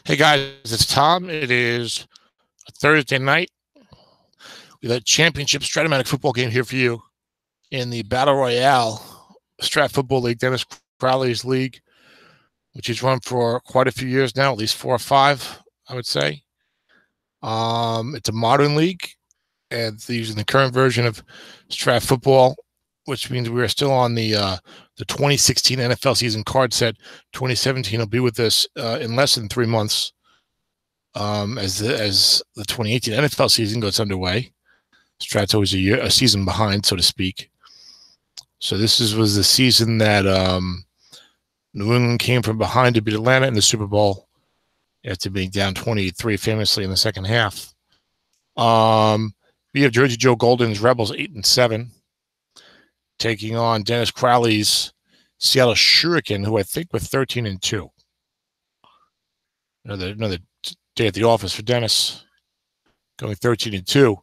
Hey guys, it's Tom. It is a Thursday night. We got a championship Stratomatic football game here for you in the Battle Royale Strat Football League, Dennis Crowley's league, which he's run for quite a few years now, at least 4 or 5, I would say. It's a modern league, and it's using the current version of Strat Football, which means we are still on the 2016 NFL season card set. 2017 will be with us in less than 3 months. As the 2018 NFL season goes underway. Strat's always a season behind, so to speak. So this was the season that New England came from behind to beat Atlanta in the Super Bowl after being down 23 famously in the second half. We have Jersey Joe Golden's Rebels 8-7 taking on Dennis Crowley's Seattle Shuriken, who I think were 13-2. Another day at the office for Dennis, going 13-2.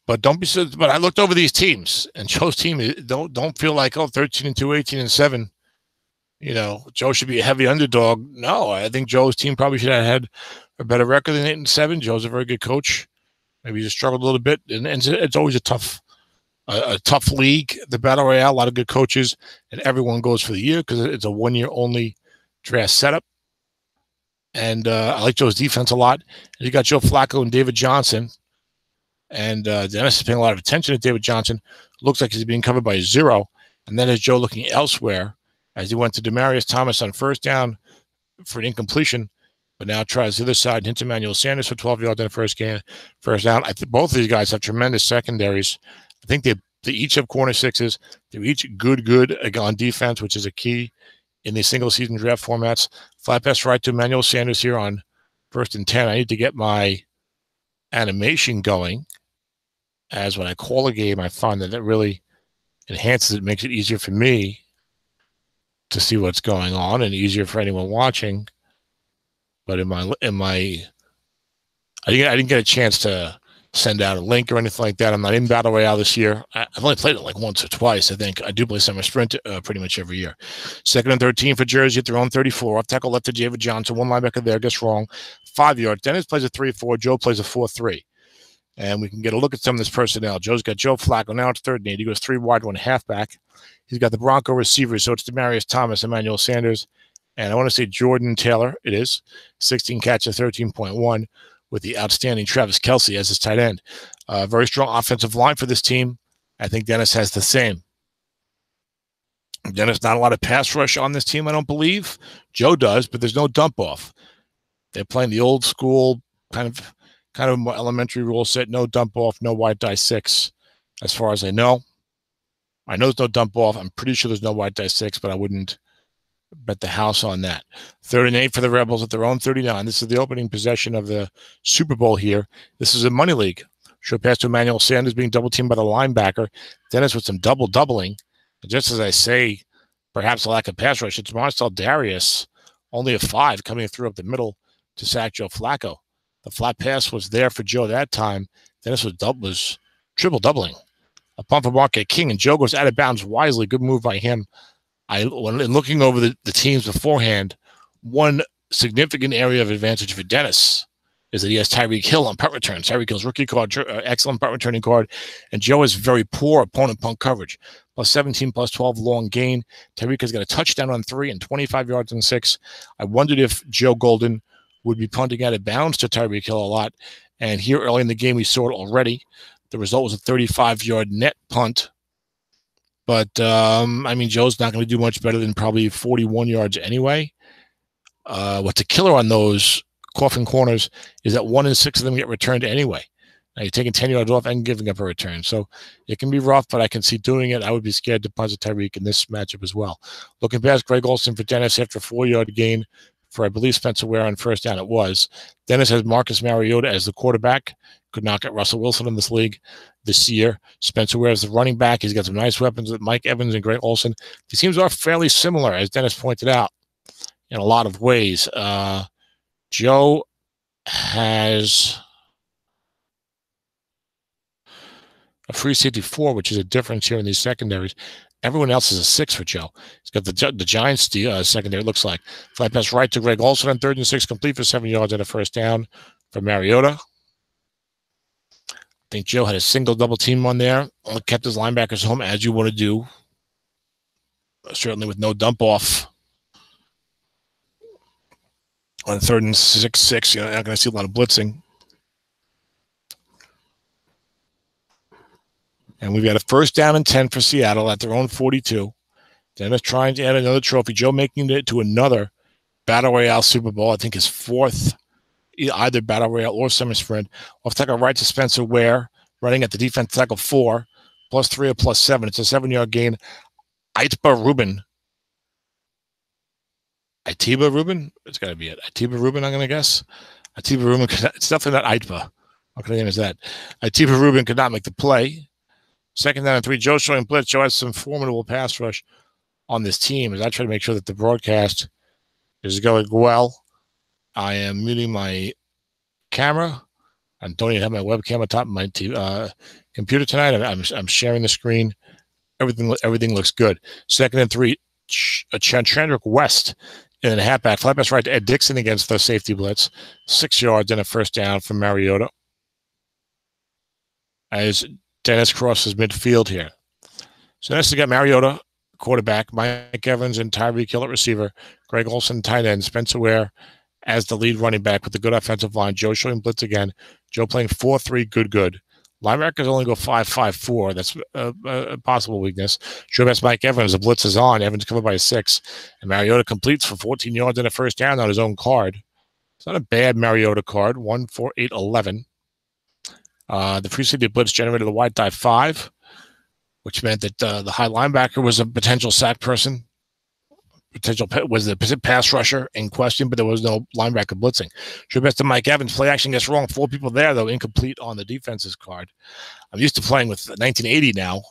But don't be so. But I looked over these teams, and Joe's team don't feel like 13-2, 18-7. You know, Joe should be a heavy underdog. No, I think Joe's team probably should have had a better record than 8-7. Joe's a very good coach. Maybe he just struggled a little bit, and it's always a tough league. The Battle Royale, a lot of good coaches, and everyone goes for the year because it's a 1-year only draft setup. And I like Joe's defense a lot. And you got Joe Flacco and David Johnson. And Dennis is paying a lot of attention to David Johnson. Looks like he's being covered by 0. And then is Joe looking elsewhere as he went to Demaryius Thomas on first down for an incompletion, but now tries the other side and hits Emmanuel Sanders for 12 yards in the first down. I think both of these guys have tremendous secondaries. I think they each have corner sixes. They're each good on defense, which is a key in the single-season draft formats. Flat pass right to Emmanuel Sanders here on 1st and 10. I need to get my animation going, as when I call a game, I find that it really enhances it, makes it easier for me to see what's going on and easier for anyone watching. But I didn't get a chance to send out a link or anything like that. I'm not in Battle Royale this year. I've only played it like once or twice, I think. I do play Summer Sprint pretty much every year. 2nd and 13 for Jersey at their own 34. Off tackle left to David Johnson. One linebacker there gets wrong. 5 yards. Dennis plays a 3-4. Joe plays a 4-3. And we can get a look at some of this personnel. Joe's got Joe Flacco. Now it's 3rd and 8. He goes 3 wide, 1 halfback. He's got the Bronco receivers. So it's Demaryius Thomas, Emmanuel Sanders, and I want to say Jordan Taylor. It is 16 catches, 13.1. with the outstanding Travis Kelce as his tight end. Very strong offensive line for this team. I think Dennis has the same. Dennis, not a lot of pass rush on this team, I don't believe. Joe does, but there's no dump off. They're playing the old school kind of more elementary rule set. No dump off, no white die 6, as far as I know. I know there's no dump off. I'm pretty sure there's no white die 6, but I wouldn't bet the house on that. 3rd and 8 for the Rebels at their own 39. This is the opening possession of the Super Bowl here. This is a money league. Short pass to Emmanuel Sanders being double-teamed by the linebacker. Dennis with some doubling. And just as I say, perhaps a lack of pass rush, it's Marcel Darius, only a 5, coming through up the middle to sack Joe Flacco. The flat pass was there for Joe that time. Dennis was triple-doubling. A pump for Marquette King, and Joe goes out of bounds wisely. Good move by him. When looking over the teams beforehand, one significant area of advantage for Dennis is that he has Tyreek Hill on punt returns. Tyreek Hill's rookie card, excellent punt returning card, and Joe has very poor opponent punt coverage. +17, +12 long gain. Tyreek has got a touchdown on 3 and 25 yards on 6. I wondered if Joe Golden would be punting out of bounds to Tyreek Hill a lot, and here early in the game we saw it already. The result was a 35-yard net punt. But, Joe's not going to do much better than probably 41 yards anyway. What's a killer on those coffin corners is that 1 in 6 of them get returned anyway. Now, you're taking 10 yards off and giving up a return. So it can be rough, but I can see doing it. I would be scared to punt Tyreek in this matchup as well. Looking past Greg Olsen for Dennis after a 4-yard gain for, I believe, Spencer Ware on first down. It was. Dennis has Marcus Mariota as the quarterback. Could not get Russell Wilson in this league this year. Spencer Ware is the running back. He's got some nice weapons with Mike Evans and Greg Olsen. These teams are fairly similar, as Dennis pointed out, in a lot of ways. Joe has a free safety 4, which is a difference here in these secondaries. Everyone else is a 6 for Joe. He's got the Giants secondary, it looks like. Flat pass right to Greg Olsen on 3rd and 6, complete for 7 yards and a first down for Mariota. I think Joe had a single double team on there. Kept his linebackers home, as you want to do. Certainly with no dump off. On 3rd and 6, you're not going to see a lot of blitzing. And we've got a 1st down and 10 for Seattle at their own 42. Dennis trying to add another trophy. Joe making it to another Battle Royale Super Bowl. I think his 4th, either Battle Royale or semi-sprint. Off tackle right to Spencer Ware, running at the defense tackle 4, +3 or +7. It's a 7-yard gain. Itiba Rubin. It's got to be it. Itiba Rubin, I'm going to guess. Itiba Rubin, it's definitely not Itiba. What kind of name is that? Itiba Rubin could not make the play. 2nd down and 3. Joe showing blitz. Joe has some formidable pass rush on this team as I try to make sure that the broadcast is going well. I am muting my camera. I don't even have my webcam on top of my computer tonight. I'm sharing the screen. Everything looks good. 2nd and 3. Chandrick West in a halfback. Flat pass right to Ed Dixon against the safety blitz. 6 yards and a first down from Mariota. As Dennis crosses midfield here. So next we got Mariota, quarterback, Mike Evans and Tyreek Hill at receiver, Greg Olsen, tight end, Spencer Ware as the lead running back with the good offensive line. Joe showing blitz again. Joe playing 4-3, good. Linebackers only go 5-5-4. That's a possible weakness. Sure, that's Mike Evans. The blitz is on. Evans covered by a 6. And Mariota completes for 14 yards and a first down on his own card. It's not a bad Mariota card. 1-4-8-11. The free safety blitz generated a wide die 5, which meant that the high linebacker was a potential sack person. Was the pass rusher in question, but there was no linebacker blitzing. Sure best to Mike Evans. Play action gets wrong. 4 people there, though, incomplete on the defense's card. I'm used to playing with 1980 now,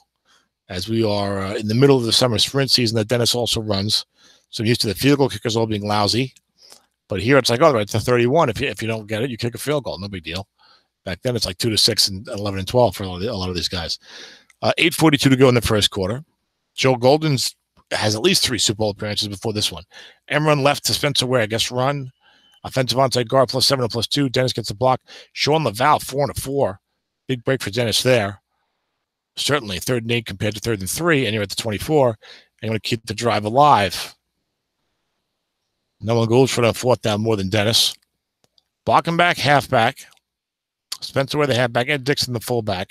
as we are in the middle of the summer sprint season that Dennis also runs. So I'm used to the field goal kickers all being lousy. But here it's like, oh, it's a 31. If you don't get it, you kick a field goal. No big deal. Back then it's like 2-6 and 11 and 12 for a lot of these guys. 8:42 to go in the first quarter. Joe Golden's has at least 3 Super Bowl appearances before this one. Run left to Spencer Ware. I guess run. Offensive onside guard +7 or +2. Dennis gets the block. Sean Laval 4-4. Big break for Dennis there. Certainly 3rd and 8 compared to 3rd and 3. And you're at the 24. And you want to keep the drive alive. No one goes for the 4th down more than Dennis. Blocking back, halfback. Spencer Ware the halfback. Ed Dixon the fullback.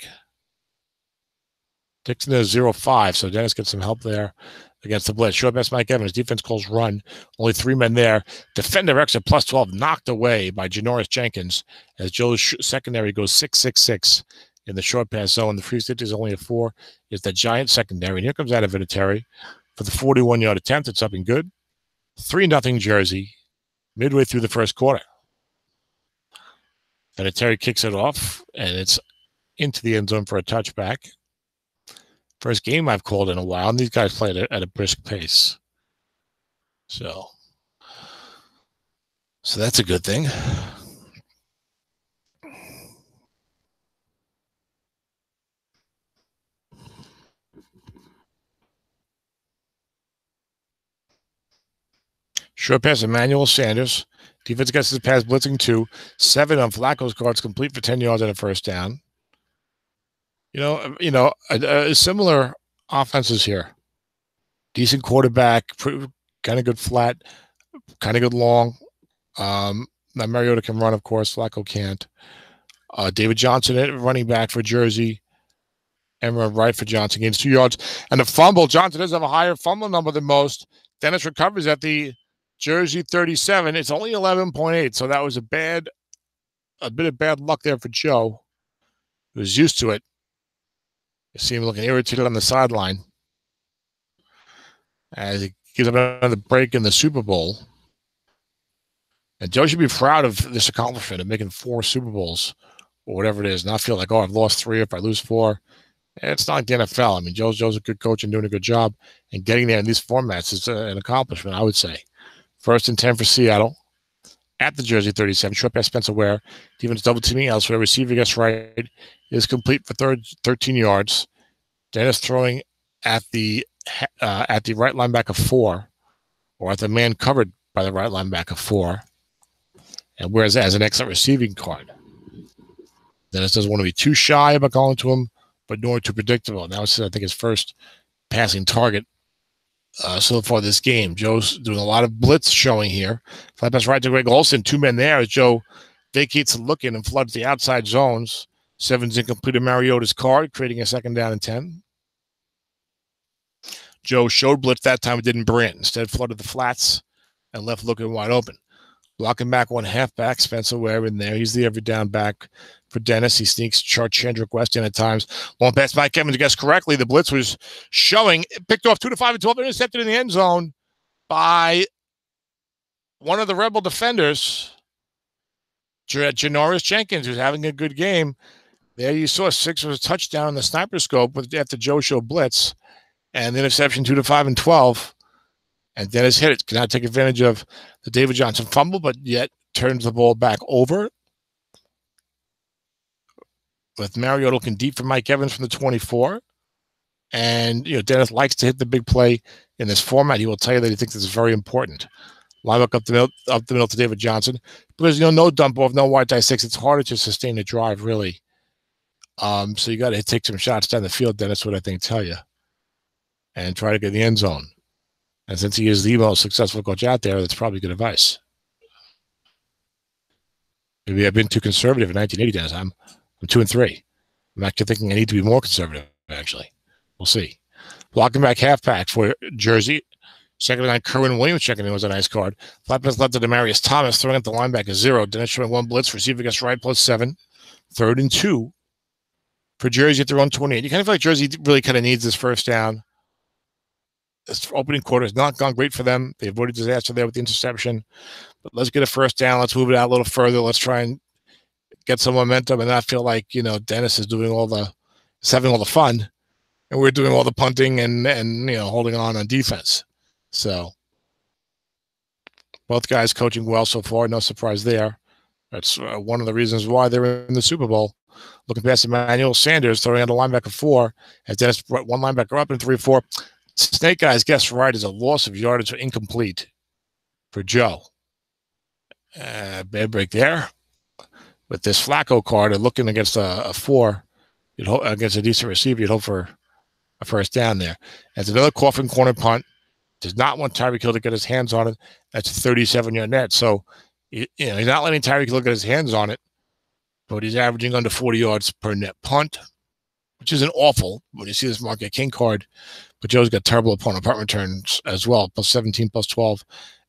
Dixon is 0-5, so Dennis gets some help there against the blitz. Short pass Mike Evans. Defense calls run. Only 3 men there. Defender extra +12 knocked away by Janoris Jenkins as Joe's secondary goes 6-6-6 in the short pass zone. The free safety is only a 4. It's the Giant secondary. And here comes out of Vinatieri for the 41-yard attempt. It's up and good. 3-0 Jersey midway through the first quarter. Vinatieri kicks it off, and it's into the end zone for a touchback. First game I've called in a while, and these guys play at a brisk pace. So that's a good thing. Short pass Emmanuel Sanders. Defense gets his pass blitzing 2. 7 on Flacco's cards, complete for 10 yards and a first down. Similar offenses here. Decent quarterback, kind of good flat, kind of good long. Mariota can run, of course. Flacco can't. David Johnson, running back for Jersey. Emma right for Johnson, gains 2 yards. And the fumble, Johnson does have a higher fumble number than most. Dennis recovers at the Jersey 37. It's only 11.8, so that was a bit of bad luck there for Joe. He was used to it. You see him looking irritated on the sideline as he gives up another break in the Super Bowl. And Joe should be proud of this accomplishment of making 4 Super Bowls or whatever it is, not feel like, oh, I've lost 3 if I lose 4. It's not like the NFL. I mean, Joe's a good coach and doing a good job, and getting there in these formats is an accomplishment, I would say. 1st and 10 for Seattle at the Jersey 37. Short pass Spencer Ware. Defense double teaming elsewhere. Receiver gets right. Is complete for 13 yards. Dennis throwing at the at the right linebacker 4, or at the man covered by the right linebacker 4, and whereas as an excellent receiving card. Dennis doesn't want to be too shy about going to him, but nor too predictable. Now it's, I think, his first passing target so far this game. Joe's doing a lot of blitz showing here. Flat pass right to Greg Olsen. 2 men there as Joe vacates the look in and floods the outside zones. 7's incomplete to Mariota's card, creating a 2nd down and 10. Joe showed blitz that time, it didn't bring it. Instead, flooded the flats and left looking wide open. Blocking back 1 halfback, Spencer Ware in there. He's the every down back for Dennis. He sneaks Chandrick West in at times. Long pass Mike Evans guessed correctly. The blitz was showing. Picked off 2 to 5 and 12. Intercepted in the end zone by one of the Rebel defenders, Janoris Jenkins, who's having a good game. There you saw 6 was a touchdown in the sniper scope after Joe showed blitz. And the interception 2 to 5 and 12. And Dennis hit it. Cannot take advantage of the David Johnson fumble, but yet turns the ball back over. With Mariota looking deep for Mike Evans from the 24. And, Dennis likes to hit the big play in this format. He will tell you that he thinks it's very important. Linebacker up the middle to David Johnson. Because, no dump off, no wide die 6. It's harder to sustain a drive, really. So you got to take some shots down the field, Dennis, would I think tell you. And try to get in the end zone. And since he is the most successful coach out there, that's probably good advice. Maybe I've been too conservative in 1980, Dennis. I'm 2-3. I'm actually thinking I need to be more conservative, actually. We'll see. Blocking back halfback for Jersey. 2nd and 9, Kerwin Williams checking in was a nice card. Flat pass left to Demarius Thomas, throwing at the linebacker 0. Dennis showing 1 blitz, receiver gets right, +7. 3rd and 2 for Jersey at their own 28. You kind of feel like Jersey really kind of needs this first down. This opening quarter has not gone great for them. They avoided disaster there with the interception. But let's get a first down. Let's move it out a little further. Let's try and get some momentum and not feel like, Dennis is doing having all the fun. And we're doing all the punting and holding on defense. So both guys coaching well so far. No surprise there. That's one of the reasons why they're in the Super Bowl. Looking past Emmanuel Sanders, throwing out a linebacker 4. As Dennis brought 1 linebacker up in 3-4. Snake Eyes guessed right is a loss of yardage incomplete for Joe. Bad break there. With this Flacco card and looking against a 4, against a decent receiver, you'd hope for a first down there. That's another coffin corner punt. Does not want Tyreek Hill to get his hands on it. That's a 37-yard net. So, he's not letting Tyreek Hill get his hands on it, but he's averaging under 40 yards per net punt, which isn't awful when you see this Marquette King card. But Joe's got terrible opponent punt returns as well, +17, +12,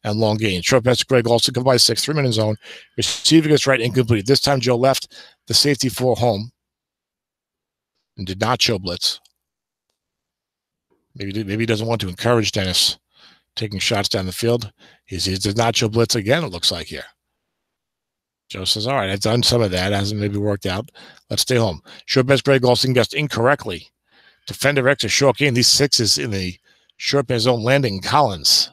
and long gain. Short pass to Greg Olsen, covered by 6, 3-minute zone. Receiver gets right, incomplete. This time Joe left the safety 4 home and did not show blitz. Maybe he doesn't want to encourage Dennis taking shots down the field. He does not show blitz again, it looks like here. Joe says, all right, I've done some of that. Hasn't maybe worked out. Let's stay home. Short pass Greg Olsen guessed incorrectly. Defender X a short gain. These 6s in the short pass zone landing. Collins,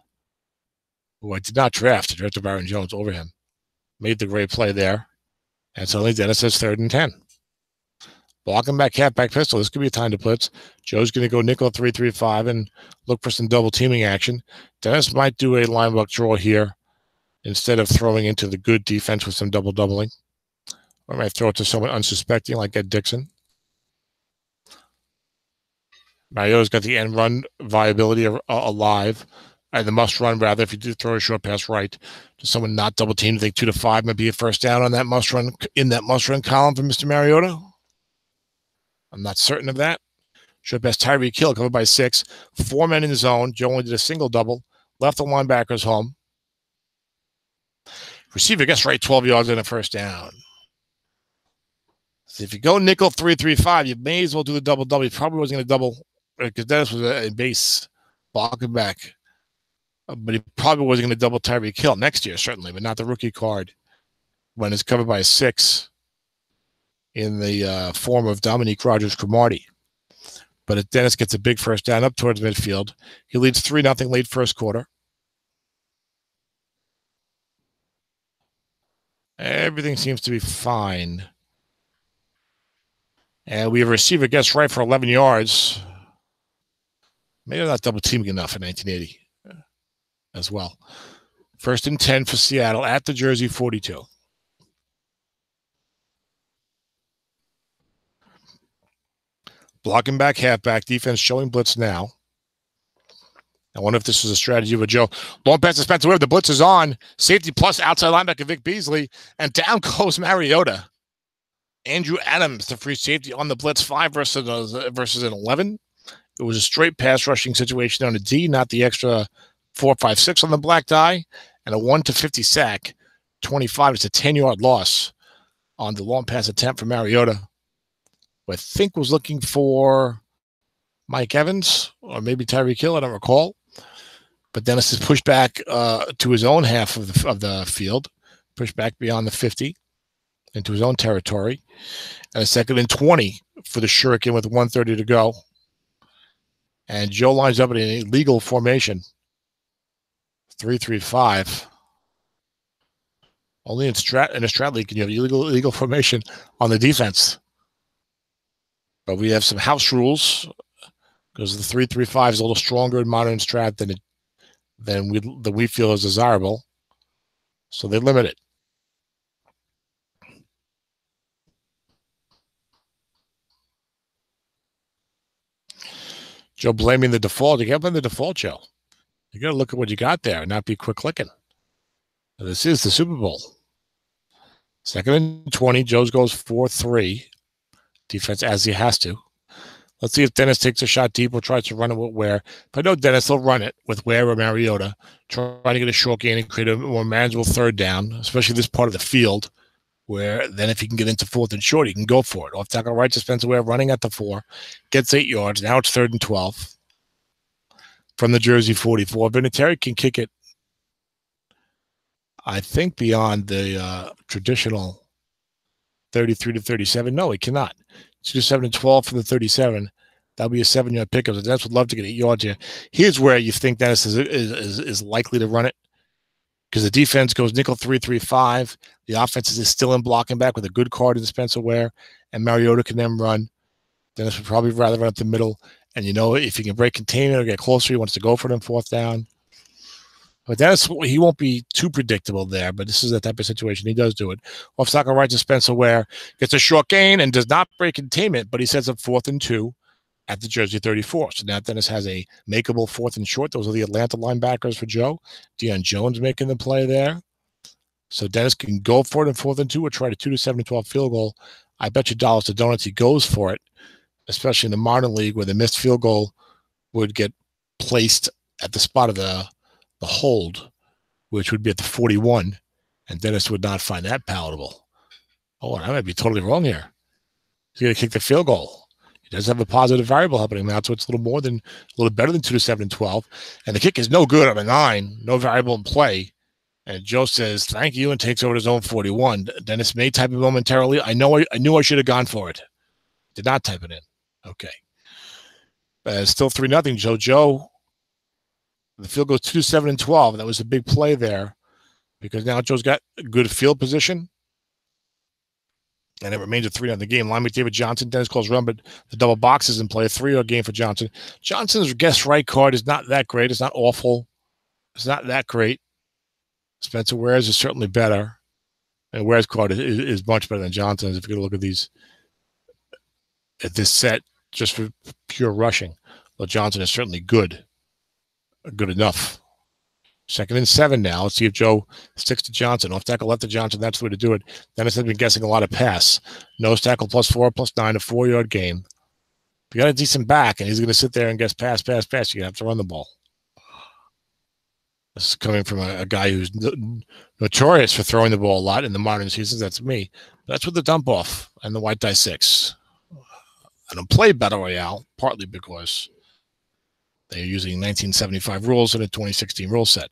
who I did not draft. I drafted Byron Jones over him. Made the great play there. And suddenly Dennis says 3rd and 10. Blocking back halfback pistol. This could be a time to blitz. Joe's going to go nickel 3-3-5 and look for some double teaming action. Dennis might do a linebacker draw here instead of throwing into the good defense with some double doubling. Or might throw it to someone unsuspecting like Ed Dixon. Mariota's got the end run viability alive. The must run, rather, if you do throw a short pass right to someone not double teamed. I think 2 to 5 might be a first down on that must run, in that must run column for Mr. Mariota. I'm not certain of that. Short pass Tyreek Hill, covered by 6. 4 men in the zone. Joe only did a single double. Left the linebackers home. Receiver gets right, 12 yards and a first down. So if you go nickel 3-3-5, you may as well do the double. He probably wasn't going to double because Dennis was a base blocking back. But he probably wasn't going to double Tyreek Hill next year, certainly, but not the rookie card when it's covered by a 6 in the form of Dominique Rodgers-Cromartie. But if Dennis gets a big first down up towards midfield, he leads 3-0 late first quarter. Everything seems to be fine. And we have a receiver gets right for 11 yards. Maybe they're not double teaming enough in 1980 as well. 1st and 10 for Seattle at the Jersey 42. Blocking back, halfback defense showing blitz now. I wonder if this is a strategy with Joe. Long pass to Spencer Webb. The blitz is on. Safety plus outside linebacker Vic Beasley. And down goes Mariota. Andrew Adams, the free safety on the blitz, 5 versus an 11. It was a straight pass rushing situation on a D, not the extra 4, 5, 6 on the black die. And a 1-50 sack. 25 is a 10-yard loss on the long pass attempt for Mariota, who I think was looking for Mike Evans or maybe Tyreek Hill. I don't recall. But Dennis is pushed back to his own half of the field, pushed back beyond the 50 into his own territory. And a 2nd and 20 for the Shuriken with 1:30 to go. And Joe lines up in an illegal formation. 3-3-5. Only in a Strat league can you have illegal formation on the defense. But we have some house rules because the 3-3-5 is a little stronger in modern Strat than we feel is desirable. So they limit it. Joe blaming the default. You can't blame the default, Joe. You got to look at what you got there and not be quick clicking. This is the Super Bowl. 2nd and 20. Joe's goes 4-3. Defense as he has to. Let's see if Dennis takes a shot deep or tries to run it with Ware. If I know Dennis, he'll run it with Ware or Mariota, trying to get a short gain and create a more manageable 3rd down, especially this part of the field, where then if he can get into 4th and short, he can go for it. Off tackle right to Spencer Ware, running at the 4, gets 8 yards. Now it's 3rd and 12 from the Jersey 44. Vinatieri can kick it, I think, beyond the traditional 33 to 37. No, he cannot. It's just 7 and 12 from the 37. That'll be a 7-yard pickup. Dennis would love to get 8 yards here. Here's where you think Dennis is likely to run it, because the defense goes nickel 3-3-5. The offense is still in blocking back with a good card to Spencer Ware, and Mariota can then run. Dennis would probably rather run up the middle. And if he can break containment or get closer, he wants to go for it on 4th down. But Dennis, he won't be too predictable there, but this is the type of situation he does do it. Off tackle right to Spencer Ware, gets a short gain and does not break containment, but he sets up 4th and 2 at the Jersey 34. So now Dennis has a makeable 4th and short. Those are the Atlanta linebackers for Joe. Deion Jones making the play there. So Dennis can go for it in 4th and 2 or try to 7-12 field goal. I bet you dollars to donuts he goes for it, especially in the modern league where the missed field goal would get placed at the spot of the hold, which would be at the 41, and Dennis would not find that palatable. Oh, I might be totally wrong here. He's going to kick the field goal. He does have a positive variable helping him out, so it's a little better than 2-7-12. And the kick is no good on a 9, no variable in play. And Joe says, thank you, and takes over his own 41. Dennis may type it momentarily. I knew I should have gone for it. Did not type it in. Okay. Still 3-0. Joe, the field goes 2-7-12. That was a big play there because now Joe's got a good field position. And it remains a 3-0 game. Line David Johnson, Dennis calls run, but the double box is in play. A 3-yard game for Johnson. Johnson's guess right card is not that great. It's not awful. It's not that great. Spencer Ware's is certainly better. And Ware's card is much better than Johnson's. If you look at these, at this set, just for pure rushing. Well, Johnson is certainly good enough. 2nd and 7 now. Let's see if Joe sticks to Johnson. Off tackle left to Johnson. That's the way to do it. Dennis has been guessing a lot of pass. Nose tackle +4, +9, a 4-yard game. If you got a decent back and he's going to sit there and guess pass, you're going to have to run the ball. This is coming from a guy who's notorious for throwing the ball a lot in the modern seasons. That's me. That's with the dump off and the white die 6. I don't play Battle Royale, partly because they're using 1975 rules in a 2016 rule set.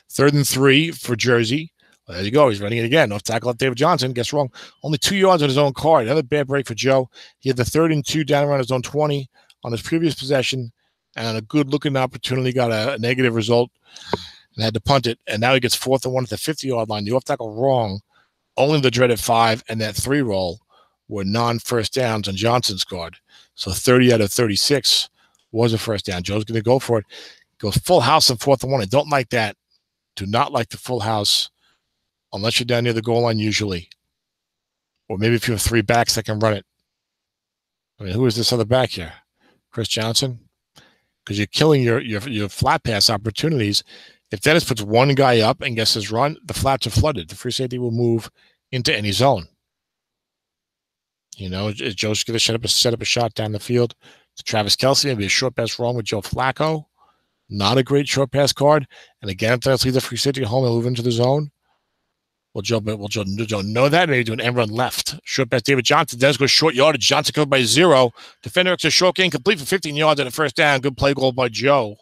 3rd and 3 for Jersey. Well, there you go. He's running it again. Off tackle left David Johnson. Guess wrong. Only 2 yards on his own card. Another bad break for Joe. He had the 3rd and 2 down around his own 20 on his previous possession, and a good-looking opportunity, got a negative result and had to punt it. And now he gets 4th and 1 at the 50-yard line. The off tackle wrong. Only the dreaded 5 and that 3 roll were non-first downs on Johnson's card. So 30 out of 36 was a first down. Joe's going to go for it. Goes full house on 4th and 1. I don't like that. Do not like the full house unless you're down near the goal line usually. Or maybe if you have 3 backs that can run it. I mean, who is this other back here? Chris Johnson? Because you're killing your flat pass opportunities. If Dennis puts one guy up and gets his run, the flats are flooded. The free safety will move into any zone. You know, is Joe's going to set up a shot down the field to Travis Kelce? Maybe a short pass wrong with Joe Flacco. Not a great short pass card. And again, if Dennis leaves the free safety home and move into the zone, will Joe know that? Maybe do an end run left. Short pass, David Johnson. Dennis goes short yardage. Johnson covered by 0. Defender makes a short gain, complete for 15 yards at a first down. Good play goal by Joe.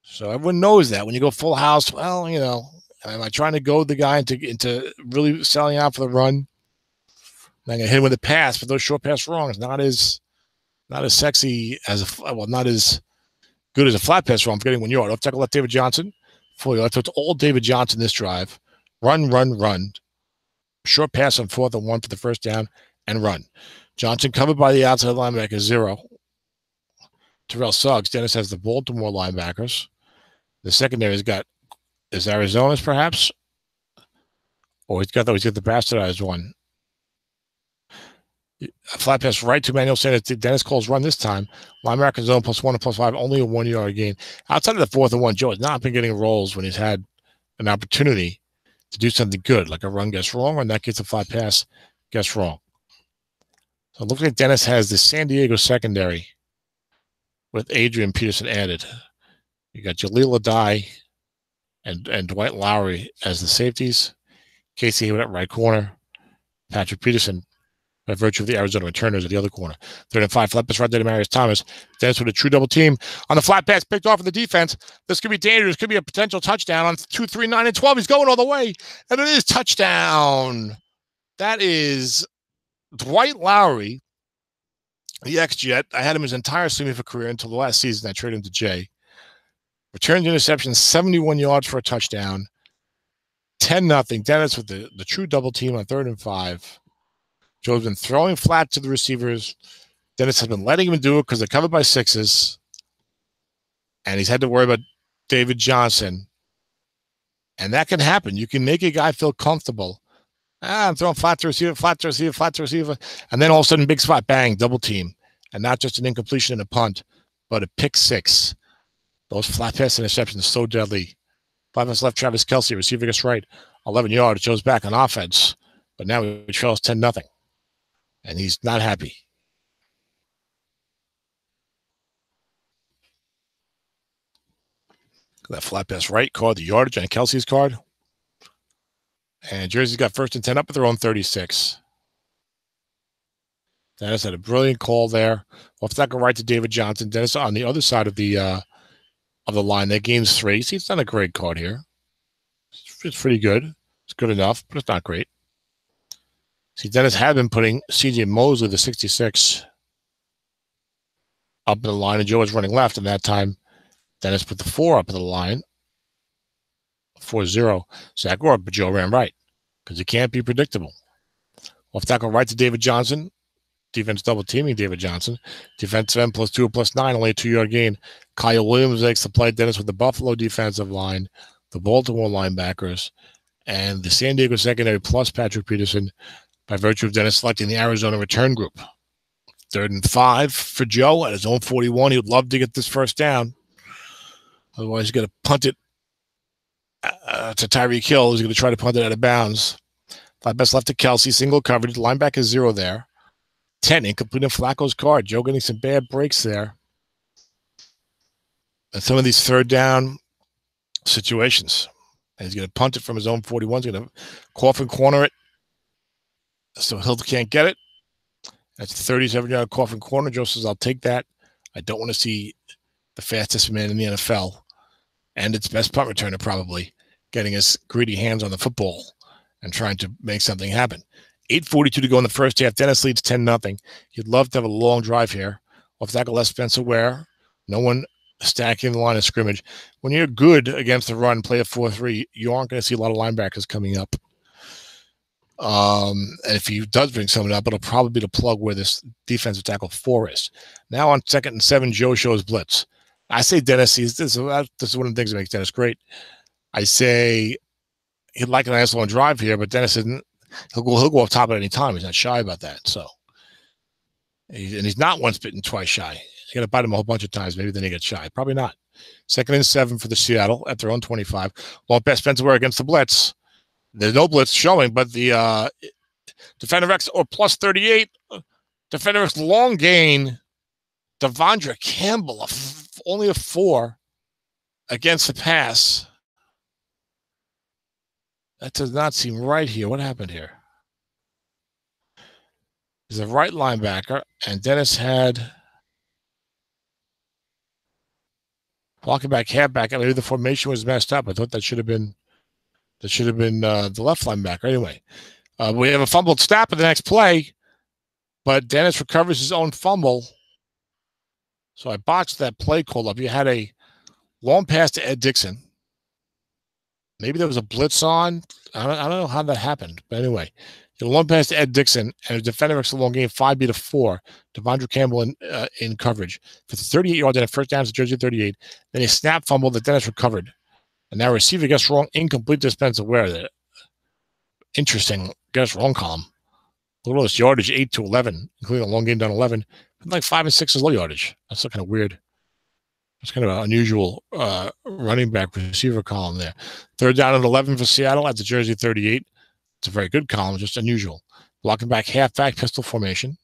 So everyone knows that when you go full house, well, you know, am I trying to goad the guy into really selling out for the run? I'm going to hit him with a pass, but those short pass wrongs not as sexy as not as good as a flat pass wrong. I'm forgetting 1 yard. Off tackle left, David Johnson. 4 yards. So it's all David Johnson this drive. Run. Short pass on 4th and 1 for the first down and run. Johnson covered by the outside linebacker, 0. Terrell Suggs. Dennis has the Baltimore linebackers. The secondary is Arizona's perhaps, or he's got the bastardized one. A flat pass right to Manuel Sanders. Dennis calls run this time. Linebacker zone +1 and +5, only a 1 yard gain. Outside of the 4th and 1, Joe has not been getting rolls when he's had an opportunity to do something good, like a run gets wrong, or in that case, a flat pass gets wrong. So it looks like Dennis has the San Diego secondary with Adrian Peterson added. You got Jaleel Adai and Dwight Lowry as the safeties. Casey Hayward at right corner. Patrick Peterson, by virtue of the Arizona returners at the other corner. 3rd and 5, flat pass right to Demarius Thomas. Dennis with a true double team on the flat pass, picked off in the defense. This could be dangerous. Could be a potential touchdown on 2, 3, 9, and 12. He's going all the way, and it is touchdown. That is Dwight Lowry, the ex-Jet. I had him his entire Semi career until the last season. I traded him to Jay. Returned interception, 71 yards for a touchdown. 10-0. Dennis with the true double team on 3rd and 5. Joe's been throwing flat to the receivers. Dennis has been letting him do it because they're covered by 6s. And he's had to worry about David Johnson. And that can happen. You can make a guy feel comfortable. I'm throwing flat to receiver, flat to receiver, flat to receiver. And then all of a sudden, big spot, bang, double team. And not just an incompletion and a punt, but a pick 6. Those flat pass interceptions are so deadly. 5 minutes left, Travis Kelce, receiver gets right. 11 yards, Joe's back on offense. But now he trails 10-0. And he's not happy. That flat pass right card, the yardage on Kelsey's card. And Jersey's got 1st and 10 up at their own 36. Dennis had a brilliant call there. Off tackle right to David Johnson. Dennis on the other side of the line. That gains 3. See, it's not a great card here. It's pretty good. It's good enough, but it's not great. See, Dennis had been putting C.J. Mosley, the 66, up in the line, and Joe was running left. And that time, Dennis put the 4 up in the line. 4-0. Zach Orr, but Joe ran right because he can't be predictable. Off tackle right to David Johnson. Defense double teaming David Johnson. Defensive end +2 +9, only a 2-yard gain. Kyle Williams makes the play. Dennis with the Buffalo defensive line, the Baltimore linebackers, and the San Diego secondary plus Patrick Peterson by virtue of Dennis selecting the Arizona return group. 3rd and 5 for Joe at his own 41. He would love to get this first down. Otherwise, he's going to punt it to Tyreek Hill. He's going to try to punt it out of bounds. Flat pass left to Kelce, single coverage. Linebacker 0 there. 10, incomplete in Flacco's card. Joe getting some bad breaks there. And some of these 3rd down situations. And he's going to punt it from his own 41. He's going to coffin corner it. So Hill can't get it. That's a 37-yard coffin corner. Joe says, I'll take that. I don't want to see the fastest man in the NFL and its best punt returner probably getting his greedy hands on the football and trying to make something happen. 8:42 to go in the first half. Dennis leads 10-0. You'd love to have a long drive here. Off tackle left, Spencer Ware. No one stacking the line of scrimmage. When you're good against the run, play a 4-3, you aren't going to see a lot of linebackers coming up. And if he does bring someone up, it'll probably be the plug where this defensive tackle 4 is. Now on 2nd and 7, Joe shows blitz. I say Dennis, this is one of the things that makes Dennis great. I say he'd like a nice long drive here, but Dennis isn't. He'll go up top at any time. He's not shy about that. So, and he's not once bitten, twice shy. You got to bite him a whole bunch of times. Maybe then he gets shy. Probably not. 2nd and 7 for the Seattle at their own 25. Long pass Spencer Ware against the blitz. There's no blitz showing, but the Defender X or plus 38. Defender X long gain. Devondre Campbell, only a 4 against the pass. That does not seem right here. What happened here? He's a right linebacker, and Dennis had walking back, halfback. Maybe the formation was messed up. I thought that should have been the left linebacker. Anyway, we have a fumbled snap in the next play, but Dennis recovers his own fumble. So I botched that play call up. You had a long pass to Ed Dixon. Maybe there was a blitz on. I don't know how that happened. But anyway, a long pass to Ed Dixon, and a defender makes a long game, 5B to 4. Devondre Campbell in coverage for the 38 yards and a first down to Jersey 38. Then a snap fumble that Dennis recovered. And now receiver gets wrong, incomplete to Spencer Ware. Interesting, gets wrong column. Look at all this yardage, 8 to 11, including a long game down 11. Like 5 and 6 is low yardage. That's kind of weird. It's kind of an unusual running back receiver column there. 3rd down and 11 for Seattle at the Jersey 38. It's a very good column, just unusual. Blocking back, halfback, pistol formation.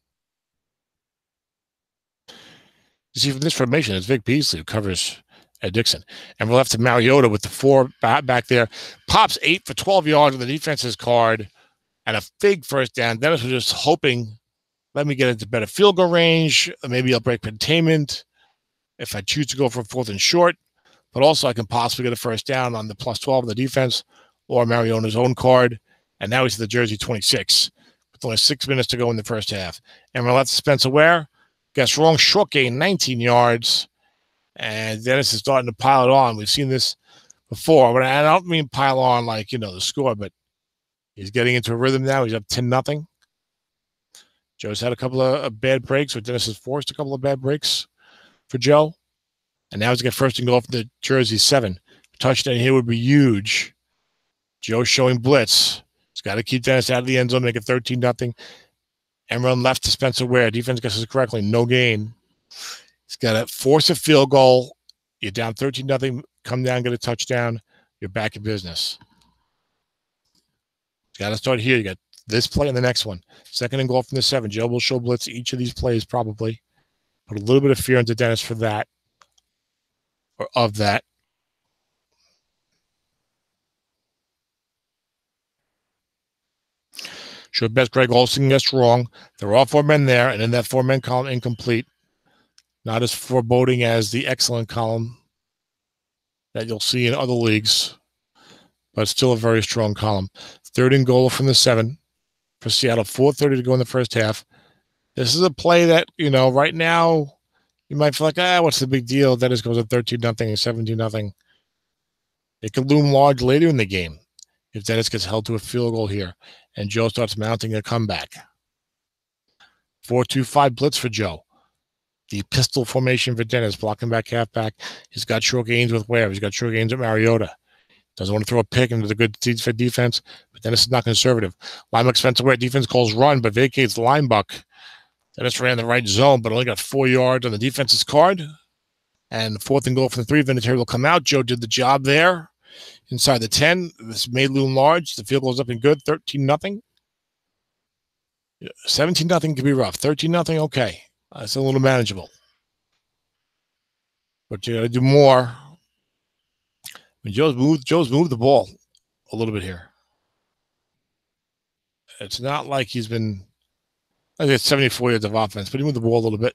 You see from this formation, it's Vic Beasley who covers Ed Dixon. And we're left to Mariota with the 4 back there. Pops 8 for 12 yards on the defense's card and a big first down. Dennis was just hoping, let me get into better field goal range. Maybe I'll break containment if I choose to go for 4th and short. But also I can possibly get a first down on the plus 12 of the defense or Mariota's own card. And now he's at the Jersey 26 with only 6 minutes to go in the first half. And we're left to Spencer Ware. Guess wrong. Short gain, 19 yards. And Dennis is starting to pile it on. We've seen this before. But I don't mean pile on like, the score, but he's getting into a rhythm now. He's up 10-0. Joe's had a couple of bad breaks, or Dennis has forced a couple of bad breaks for Joe. And now he's got 1st and goal from the Jersey 7. Touchdown here would be huge. Joe showing blitz. He's got to keep Dennis out of the end zone, make it 13-0. And run left to Spencer Ware. Defense guesses correctly. No gain. He's got to force a field goal. You're down 13-0. Come down, get a touchdown. You're back in business. Got to start here. You got this play and the next one. 2nd and goal from the 7. Joe will show blitz each of these plays probably. Put a little bit of fear into Dennis for that. Or of that. Sure best Greg Olsen gets wrong. There are all 4 men there, and in that 4-man column, incomplete. Not as foreboding as the excellent column that you'll see in other leagues, but still a very strong column. 3rd and goal from the 7 for Seattle. 4:30 to go in the first half. This is a play that, right now, you might feel like, what's the big deal? Dennis goes at 13-0 and 17-0. It could loom large later in the game if Dennis gets held to a field goal here and Joe starts mounting a comeback. 4-2-5 blitz for Joe. The pistol formation for Dennis, blocking back, halfback. He's got short gains with Ware. He's got short gains with Mariota. Doesn't want to throw a pick into the good defense, but Dennis is not conservative. Linebacker Spencer Ware, defense calls run, but vacates the linebacker. Dennis ran the right zone, but only got 4 yards on the defense's card. And 4th and goal from the 3. Vinatieri will come out. Joe did the job there. Inside the 10. This may loom large. The field goes up and good. 13-0. 17-0 could be rough. 13-0, okay. That's a little manageable. But you got to do more. Joe's moved the ball a little bit here. It's not like he's been, I think it's 74 yards of offense, but he moved the ball a little bit.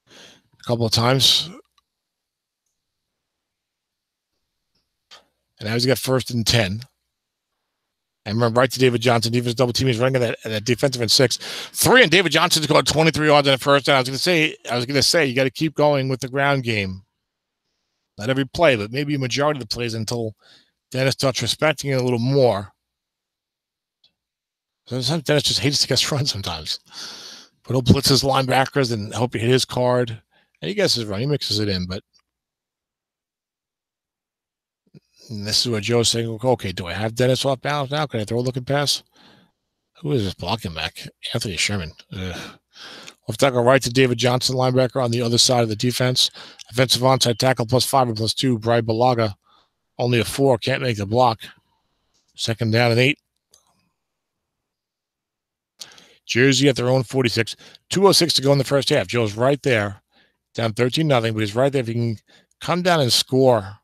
A couple of times. And now he's got 1st and 10. And remember, right to David Johnson. Defense double team. He's running at that defensive end 6. 3, and David Johnson's got 23 yards on the first down. I was going to say, you got to keep going with the ground game. Not every play, but maybe a majority of the plays until Dennis starts respecting it a little more. Sometimes Dennis just hates to get run sometimes. But he'll blitz his linebackers and hope he hit his card. And he gets his run. He mixes it in, but this is what Joe's saying. Okay, do I have Dennis off balance now? Can I throw a looking pass? Who is this blocking back? Anthony Sherman. Left tackle right to David Johnson, linebacker on the other side of the defense. Offensive onside tackle +5 and +2. Brian Balaga, only a 4. Can't make the block. Second down and 8. Jersey at their own 46. 2:06 to go in the first half. Joe's right there, down 13-0, but he's right there. If he can come down and score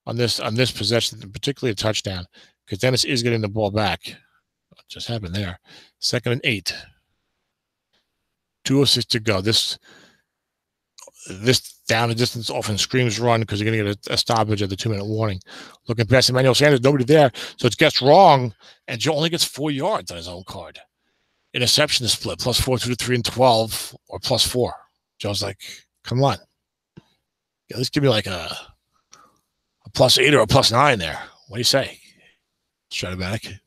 on this possession, particularly a touchdown, because Dennis is getting the ball back. What just happened there? Second and 8. 2:06 to go. This down the distance often screams run because you're going to get a stoppage at the 2-minute warning. Looking past Emmanuel Sanders, nobody there, so it gets wrong, and Joe only gets 4 yards on his own card. Interception is split, +4 to 3 and 12, or +4. Joe's like, come on. Yeah, let's give me like a +8 or a +9 there. What do you say? Stratomatic.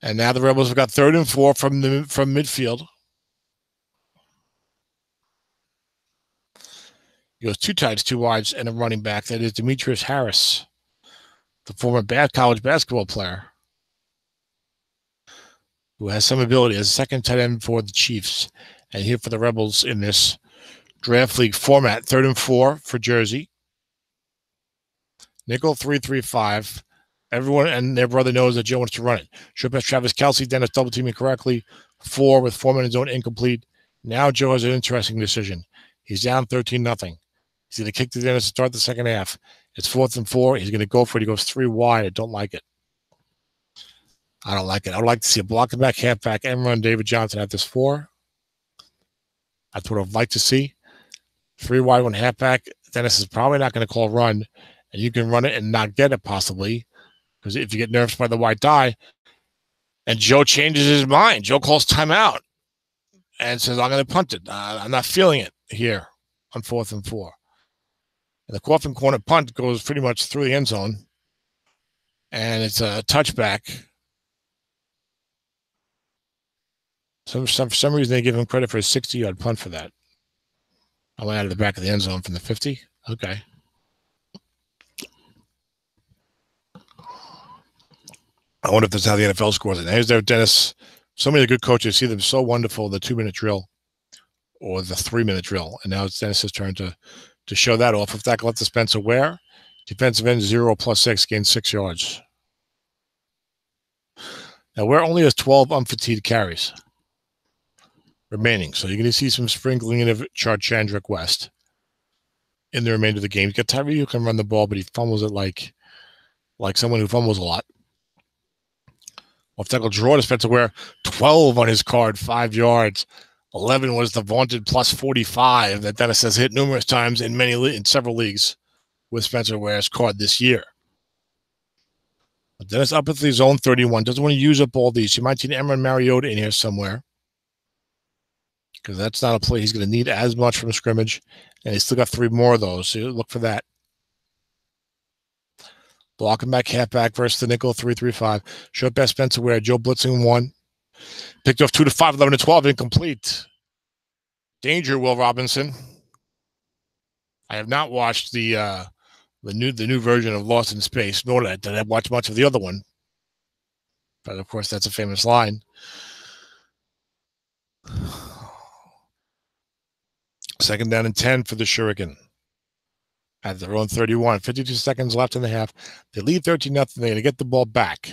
And now the Rebels have got 3rd and 4 from midfield. He goes 2 tights, 2 wides, and a running back. That is Demetrius Harris, the former college basketball player, who has some ability as a second tight end for the Chiefs. And here for the Rebels in this draft league format, 3rd and 4 for Jersey. Nickel 3-3-5. Everyone and their brother knows that Joe wants to run it. Short pass Travis Kelce. Dennis double teaming correctly. 4 with 4 minutes zone incomplete. Now Joe has an interesting decision. He's down 13-0. He's going to kick to Dennis to start the second half. It's 4th and 4. He's going to go for it. He goes 3 wide. I don't like it. I don't like it. I would like to see a blocking back, halfback, and run David Johnson at this 4. That's what I'd like to see. 3 wide, 1 halfback. Dennis is probably not going to call run, and you can run it and not get it possibly, because if you get nerfed by the white die, and Joe changes his mind, Joe calls timeout and says, I'm going to punt it. I'm not feeling it here on 4th and 4. And the coffin corner punt goes pretty much through the end zone, and it's a touchback. For some reason, they give him credit for a 60-yard punt for that. I went out of the back of the end zone from the 50. Okay. I wonder if that's how the NFL scores it. Here's their Dennis. So many good coaches see them so wonderful, the 2-minute drill or the 3-minute drill. And now it's Dennis's turn to show that off. If that left to Spencer Ware, defensive end 0 +6, gains 6 yards. Now, Ware only has 12 unfatigued carries remaining. So you're going to see some sprinkling in of Charchandrick West in the remainder of the game. You got Tyree who can run the ball, but he fumbles it like someone who fumbles a lot. Off tackle draw to Spencer Ware, 12 on his card, 5 yards. 11 was the vaunted +45 that Dennis has hit numerous times in several leagues with Spencer Ware's card this year. But Dennis up at the zone 31. Doesn't want to use up all these. You might see an Emron Mariota in here somewhere, because that's not a play he's going to need as much from scrimmage. And he's still got 3 more of those, so look for that. Blocking back, halfback versus the nickel, 3-3-5. Short pass Spencer Ware, Joe blitzing 1. Picked off 2 to 5, 11 to 12, incomplete. Danger, Will Robinson. I have not watched the new version of Lost in Space, nor did I watch much of the other one. But of course, that's a famous line. Second down and 10 for the Shuriken. At their own 31. 52 seconds left in the half. They lead 13-0. They're going to get the ball back.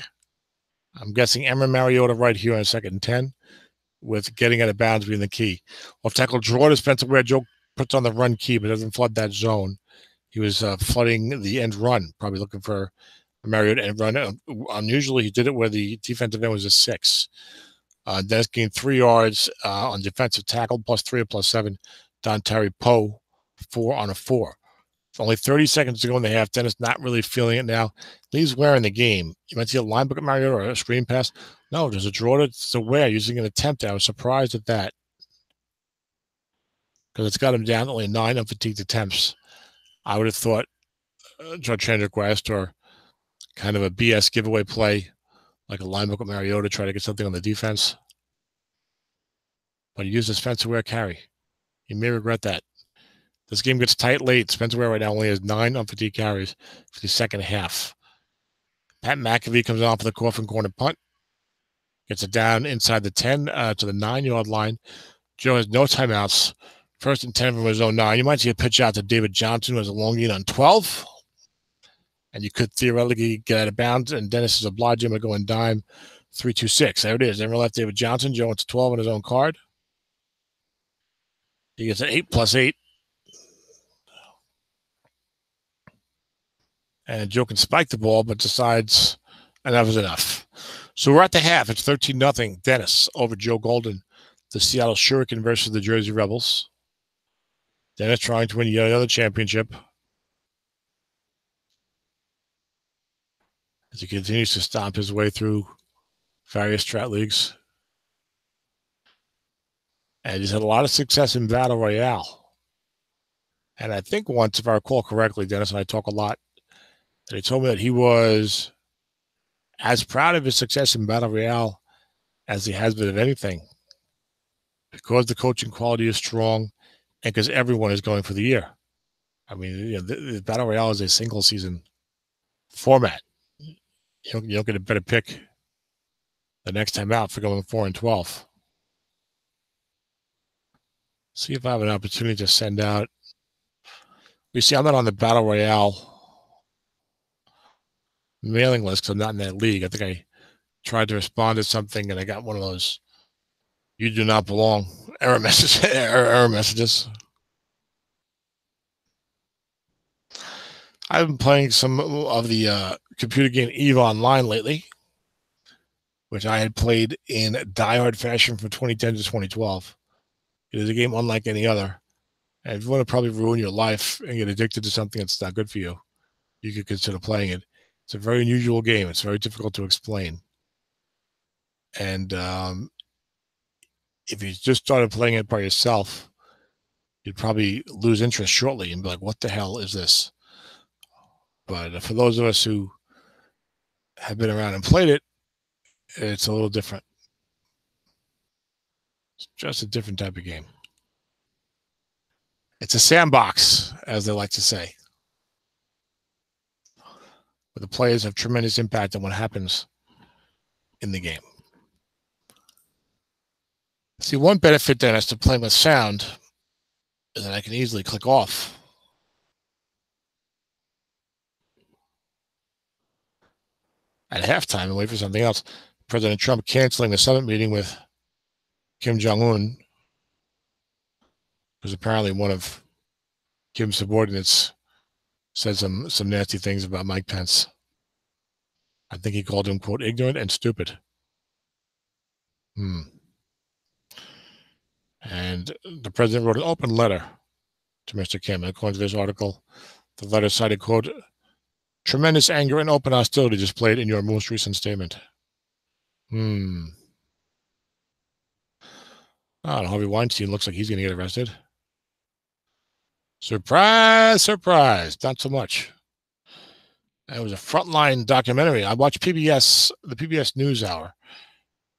I'm guessing Emron Mariota right here on 2nd and 10, with getting out of bounds being the key. Off tackle draw to Spencer Ware. Joe puts on the run key, but doesn't flood that zone. He was flooding the end run, probably looking for a Mariota end run. Unusually, he did it where the defensive end was a 6. Dennis gained 3 yards on defensive tackle, +3 or +7. Don Terry Poe, 4 on a 4. It's only 30 seconds to go in the half. Dennis not really feeling it now. Leaves Ware in the game. You might see a linebacker Mariota or a screen pass. No, there's a draw to Ware using an attempt. I was surprised at that, because it's got him down to only 9 unfatigued attempts. I would have thought Charchandrick West or kind of a BS giveaway play like a linebacker with Mariota, try to get something on the defense. But he used his Spencer Ware carry. You may regret that. This game gets tight late. Spencer Ware right now only has 9 unfatigue carries for the second half. Pat McAfee comes off for the coffin corner punt. Gets it down inside the 10 to the 9-yard line. Joe has no timeouts. 1st and 10 from his own 9. You might see a pitch out to David Johnson, who has a long lead on 12. And you could theoretically get out of bounds, and Dennis is obliged him to go in dime 3-2-6. There it is. Never left David Johnson. Joe went to 12 on his own card. He gets an 8+8. And Joe can spike the ball, but decides enough is enough. So we're at the half. It's 13-0. Dennis over Joe Golden. The Seattle Shuriken versus the Jersey Rebels. Dennis trying to win yet another championship as he continues to stomp his way through various Strat leagues. And he's had a lot of success in Battle Royale. And I think once, if I recall correctly, Dennis and I talk a lot, that he told me that he was as proud of his success in Battle Royale as he has been of anything, because the coaching quality is strong and because everyone is going for the year. I mean, the Battle Royale is a single season format. You don't get a better pick the next time out for going 4-12. See if I have an opportunity to send out. You see, I'm not on the Battle Royale mailing list because I'm not in that league. I think I tried to respond to something and I got one of those "you do not belong" error messages. I've been playing some of the computer game EVE Online lately, which I had played in diehard fashion from 2010 to 2012. It is a game unlike any other. And if you want to probably ruin your life and get addicted to something that's not good for you, you could consider playing it. It's a very unusual game. It's very difficult to explain. And if you just started playing it by yourself, you'd probably lose interest shortly and be like, what the hell is this? But for those of us who have been around and played it, it's a little different. It's just a different type of game. It's a sandbox, as they like to say, where the players have tremendous impact on what happens in the game. See, one benefit, Dennis, to playing with sound is that I can easily click off. At halftime and wait for something else. President Trump canceling the summit meeting with Kim Jong-un, who's apparently one of Kim's subordinates, said some nasty things about Mike Pence. I think he called him, quote, ignorant and stupid. And the president wrote an open letter to Mr. Kim. According to this article, the letter cited, quote, tremendous anger and open hostility displayed in your most recent statement. Harvey Weinstein looks like he's going to get arrested. Surprise, surprise. Not so much. It was a Frontline documentary. I watch PBS, the PBS NewsHour,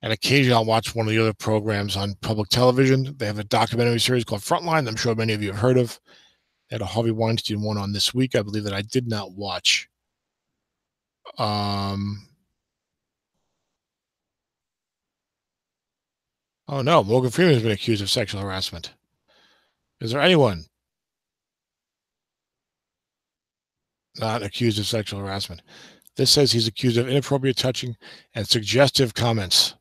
and occasionally I'll watch one of the other programs on public television. They have a documentary series called Frontline. I'm sure many of you have heard of. They had a Harvey Weinstein one on this week, I believe, that I did not watch. Oh no, Morgan Freeman has been accused of sexual harassment. Is there anyone not accused of sexual harassment? This says he's accused of inappropriate touching and suggestive comments.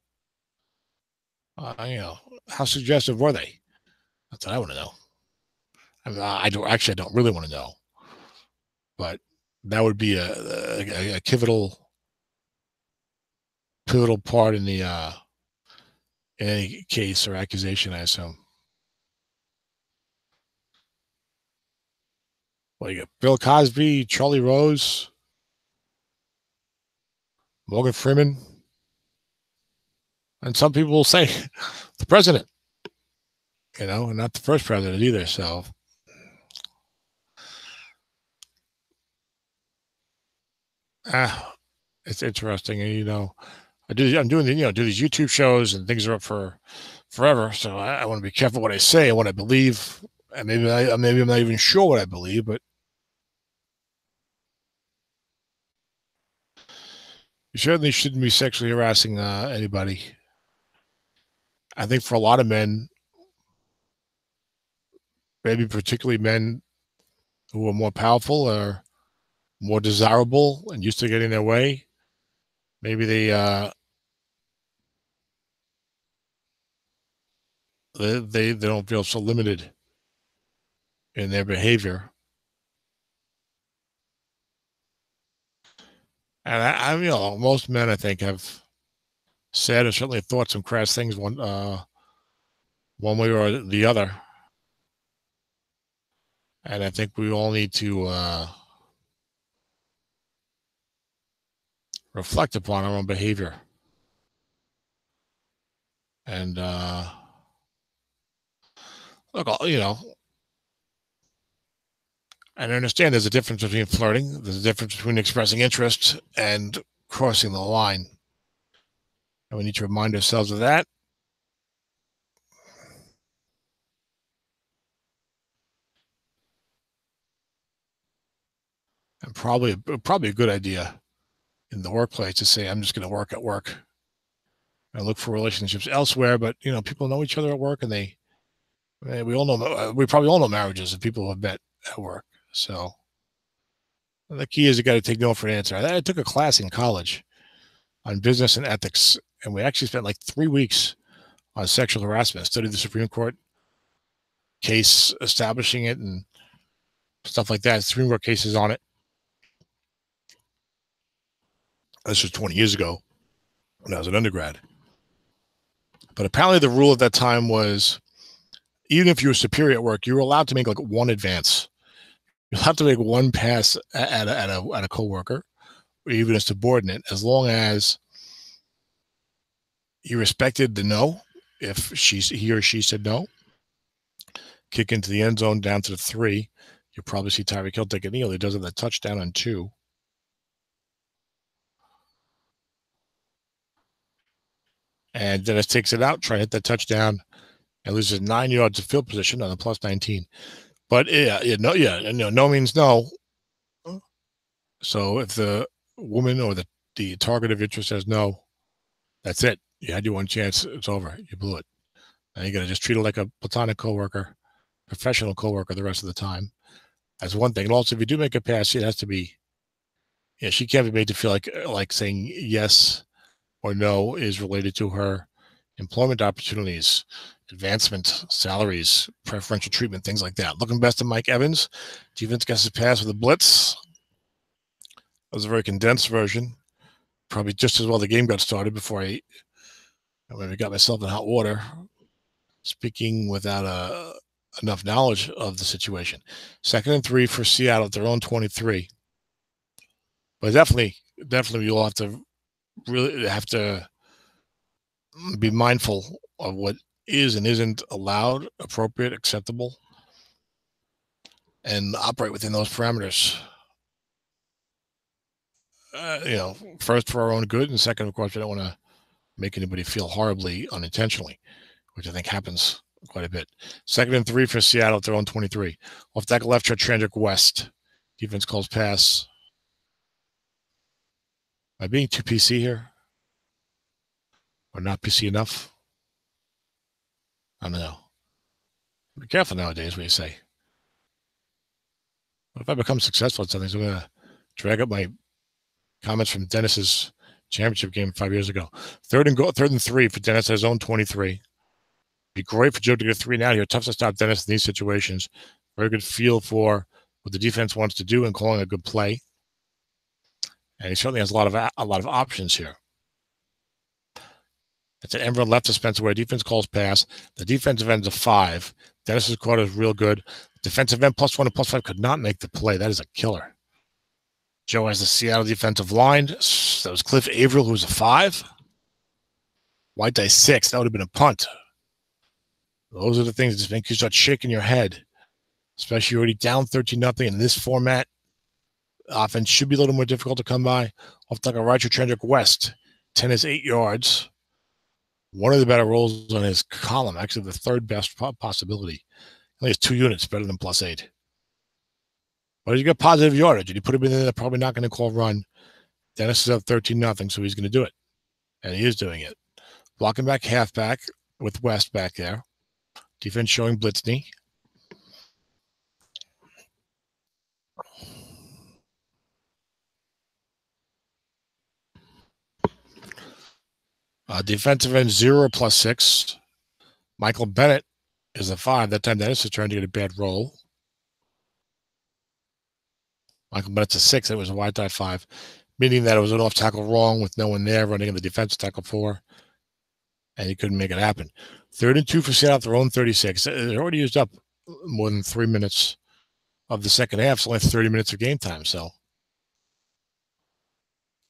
How suggestive were they? That's what I want to know. I mean, I don't really want to know, but that would be a pivotal part in the in any case or accusation, I assume. Well, you got Bill Cosby, Charlie Rose, Morgan Freeman, and some people will say the president, and not the first president either. So it's interesting. And, I'm doing do these YouTube shows, and things are up for forever. So I want to be careful what I say and what I believe. And maybe I'm not even sure what I believe, but you certainly shouldn't be sexually harassing anybody. I think for a lot of men, maybe particularly men who are more powerful or more desirable and used to getting their way, maybe they don't feel so limited in their behavior. And most men I think have said or certainly thought some crass things one way or the other. And I think we all need to reflect upon our own behavior. And look, and I understand there's a difference between flirting, there's a difference between expressing interest and crossing the line. And we need to remind ourselves of that. And probably a good idea in the workplace to say, I'm just going to work at work. I look for relationships elsewhere, but people know each other at work, and we all know we probably all know marriages of people who have met at work. So the key is you got to take no for an answer. I took a class in college on business and ethics, and we actually spent like 3 weeks on sexual harassment. Studied the Supreme Court case establishing it and stuff like that. Supreme Court cases on it. This was 20 years ago when I was an undergrad. But apparently the rule at that time was, even if you were superior at work, you were allowed to make like one advance. You'll have to make one pass at a coworker or even a subordinate, as long as you respected the no. If he or she said no, kick into the end zone down to the 3. You'll probably see Tyreek Hill take a kneel. He does have that touchdown on 2. And Dennis takes it out, try to hit that touchdown, and loses 9 yards of field position on the plus 19. But no means no. So if the woman or the target of interest says no, that's it. You had your one chance. It's over. You blew it. Now you got to just treat it like a platonic coworker, professional coworker the rest of the time. That's one thing. And also, if you do make a pass, it has to be. She can't be made to feel like saying yes or no is related to her employment opportunities, advancement, salaries, preferential treatment, things like that. Looking best to Mike Evans. Defense gets his pass with a blitz. That was a very condensed version. Probably just as well the game got started before I maybe got myself in hot water, speaking without enough knowledge of the situation. 2nd and 3 for Seattle at their own 23. But definitely you'll have to be mindful of what is and isn't allowed, appropriate, acceptable, and operate within those parameters. First for our own good, and second, of course, we don't want to make anybody feel horribly unintentionally, which I think happens quite a bit. 2nd and 3 for Seattle at their own 23. Off tackle left, Trandrick West. Defense calls pass. Am I being too PC here? Or not PC enough? I don't know. Be careful nowadays what you say. If I become successful at something, I'm going to drag up my comments from Dennis's championship game 5 years ago. 3rd and 3 for Dennis at his own 23. Be great for Joe to get 3 and out here. Tough to stop Dennis in these situations. Very good feel for what the defense wants to do and calling a good play. And he certainly has a lot of options here. It's an Enver left to Spencer Ware. Defense calls pass. The defensive end's a 5. Dennis's quarter is real good. Defensive end +1 and +5 could not make the play. That is a killer. Joe has the Seattle defensive line. That was Cliff Averill, who was a 5. White dice 6. That would have been a punt. Those are the things that just make you start shaking your head, especially already down 13-0 in this format. Offense should be a little more difficult to come by. Off like a right, Trandrick West. 10 is 8 yards. One of the better rolls on his column, actually the third best possibility. Only has 2 units, better than +8. But he's got positive yardage, and you put him in there, they're probably not going to call run. Dennis is up 13-0, so he's going to do it. And he is doing it. Blocking back halfback with West back there. Defense showing Blitzney. Defensive end 0 +6. Michael Bennett is a 5. That time Dennis is trying to get a bad roll. Michael Bennett's a 6. It was a wide tie 5, meaning that it was an off tackle wrong with no one there, running in the defensive tackle 4, and he couldn't make it happen. 3rd and 2 for Seattle, their own 36. They already used up more than 3 minutes of the second half, so only 30 minutes of game time. So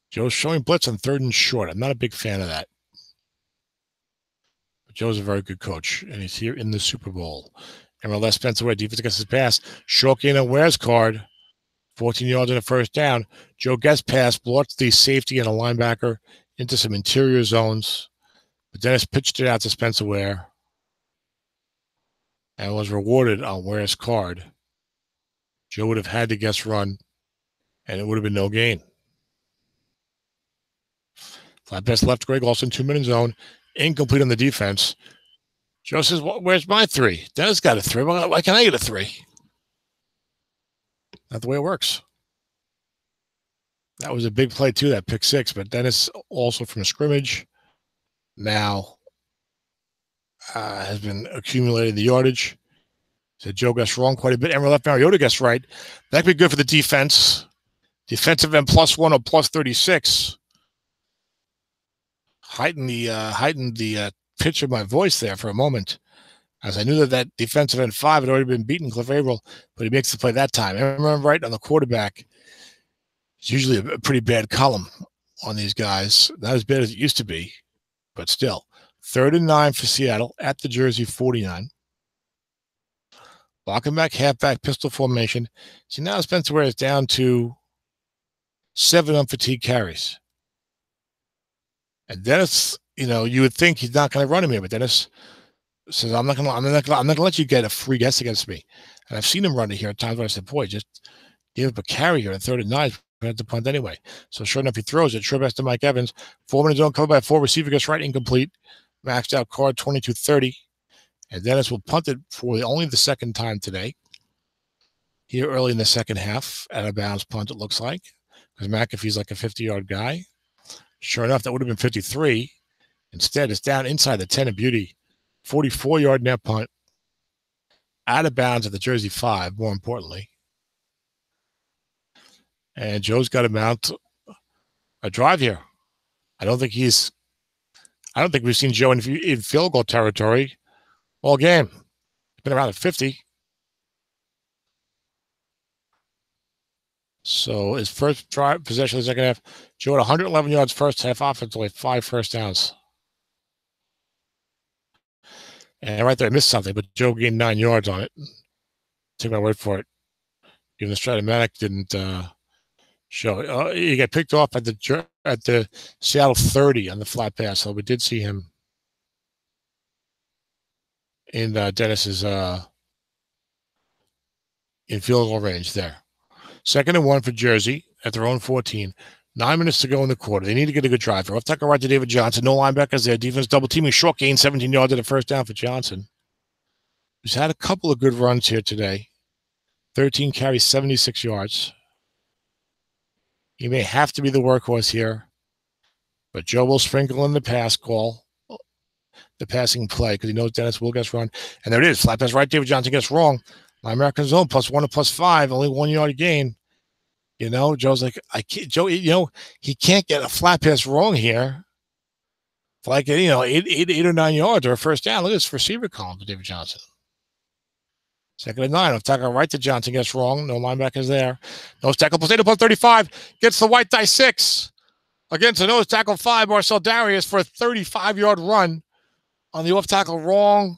Joe's showing blitz on 3rd and short. I'm not a big fan of that. But Joe's a very good coach, and he's here in the Super Bowl. And Les Spencer away, defense gets his pass. Short gain on Ware's card. 14 yards on a first down. Joe gets pass, blocks the safety and a linebacker into some interior zones. But Dennis pitched it out to Spencer Ware and was rewarded on Ware's card. Joe would have had to guess run, and it would have been no gain. Flat pass left, Greg Olsen, 2-minute zone. Incomplete on the defense. Joe says, where's my 3? Dennis got a 3. Why can't I get a 3? Not the way it works. That was a big play, too, that pick 6. But Dennis, also from scrimmage, now has been accumulating the yardage. Said Joe guessed wrong quite a bit. Emerald left, Mariota guessed right. That could be good for the defense. Defensive end +1 or +36. Heightened the pitch of my voice there for a moment, as I knew that defensive end 5 had already been beaten, Cliff Averill, but he makes the play that time. I remember right on the quarterback. It's usually a pretty bad column on these guys. Not as bad as it used to be, but still. 3rd and 9 for Seattle at the Jersey 49. Blocking back, halfback, pistol formation. See, now Spencer Ware is down to 7 unfatigued carries. And Dennis, you would think he's not going to run him here, but Dennis says, I'm not going to let you get a free guess against me. And I've seen him run it here at times where I said, boy, just give up a carry here at 3rd and 9. We had to punt anyway. So sure enough, he throws it. Sure best to Mike Evans. 4-minute zone covered by 4. Receiver gets right, incomplete. Maxed out card 22-30. And Dennis will punt it for only the second time today. Here early in the second half, out of bounds punt, it looks like. Because McAfee's like a 50-yard guy. Sure enough, that would have been 53. Instead, it's down inside the 10 of beauty. 44-yard net punt. Out of bounds at the Jersey 5, more importantly. And Joe's got to mount a drive here. I don't think we've seen Joe in field goal territory all game. He's been around at 50. So his first drive possession of the second half, Joe had 111 yards first half offensively, 5 first downs. And right there, I missed something, but Joe gained 9 yards on it. Take my word for it. Even the Stratomatic didn't show. He got picked off at the Seattle 30 on the flat pass, so we did see him in Dennis's in field goal range there. 2nd and 1 for Jersey at their own 14. 9 minutes to go in the quarter. They need to get a good drive. Off tackle right to David Johnson. No linebackers there. Defense double teaming. Short gain, 17 yards at a first down for Johnson. He's had a couple of good runs here today. 13 carries, 76 yards. He may have to be the workhorse here, but Joe will sprinkle in the pass call, the passing play, because he knows Dennis will guess run. And there it is. Flat pass right. David Johnson gets wrong. My American zone +1 or +5, only 1 yard gain. Joe's like, Joe, he can't get a flat pass wrong here. It's like, 8 or 9 yards or a first down. Look at this receiver column for David Johnson. 2nd and 9. Off tackle right to Johnson gets wrong. No linebackers there. Nose tackle +8 or +35. Gets the white die 6. Against the nose tackle 5, Marcel Darius for a 35-yard run on the off tackle wrong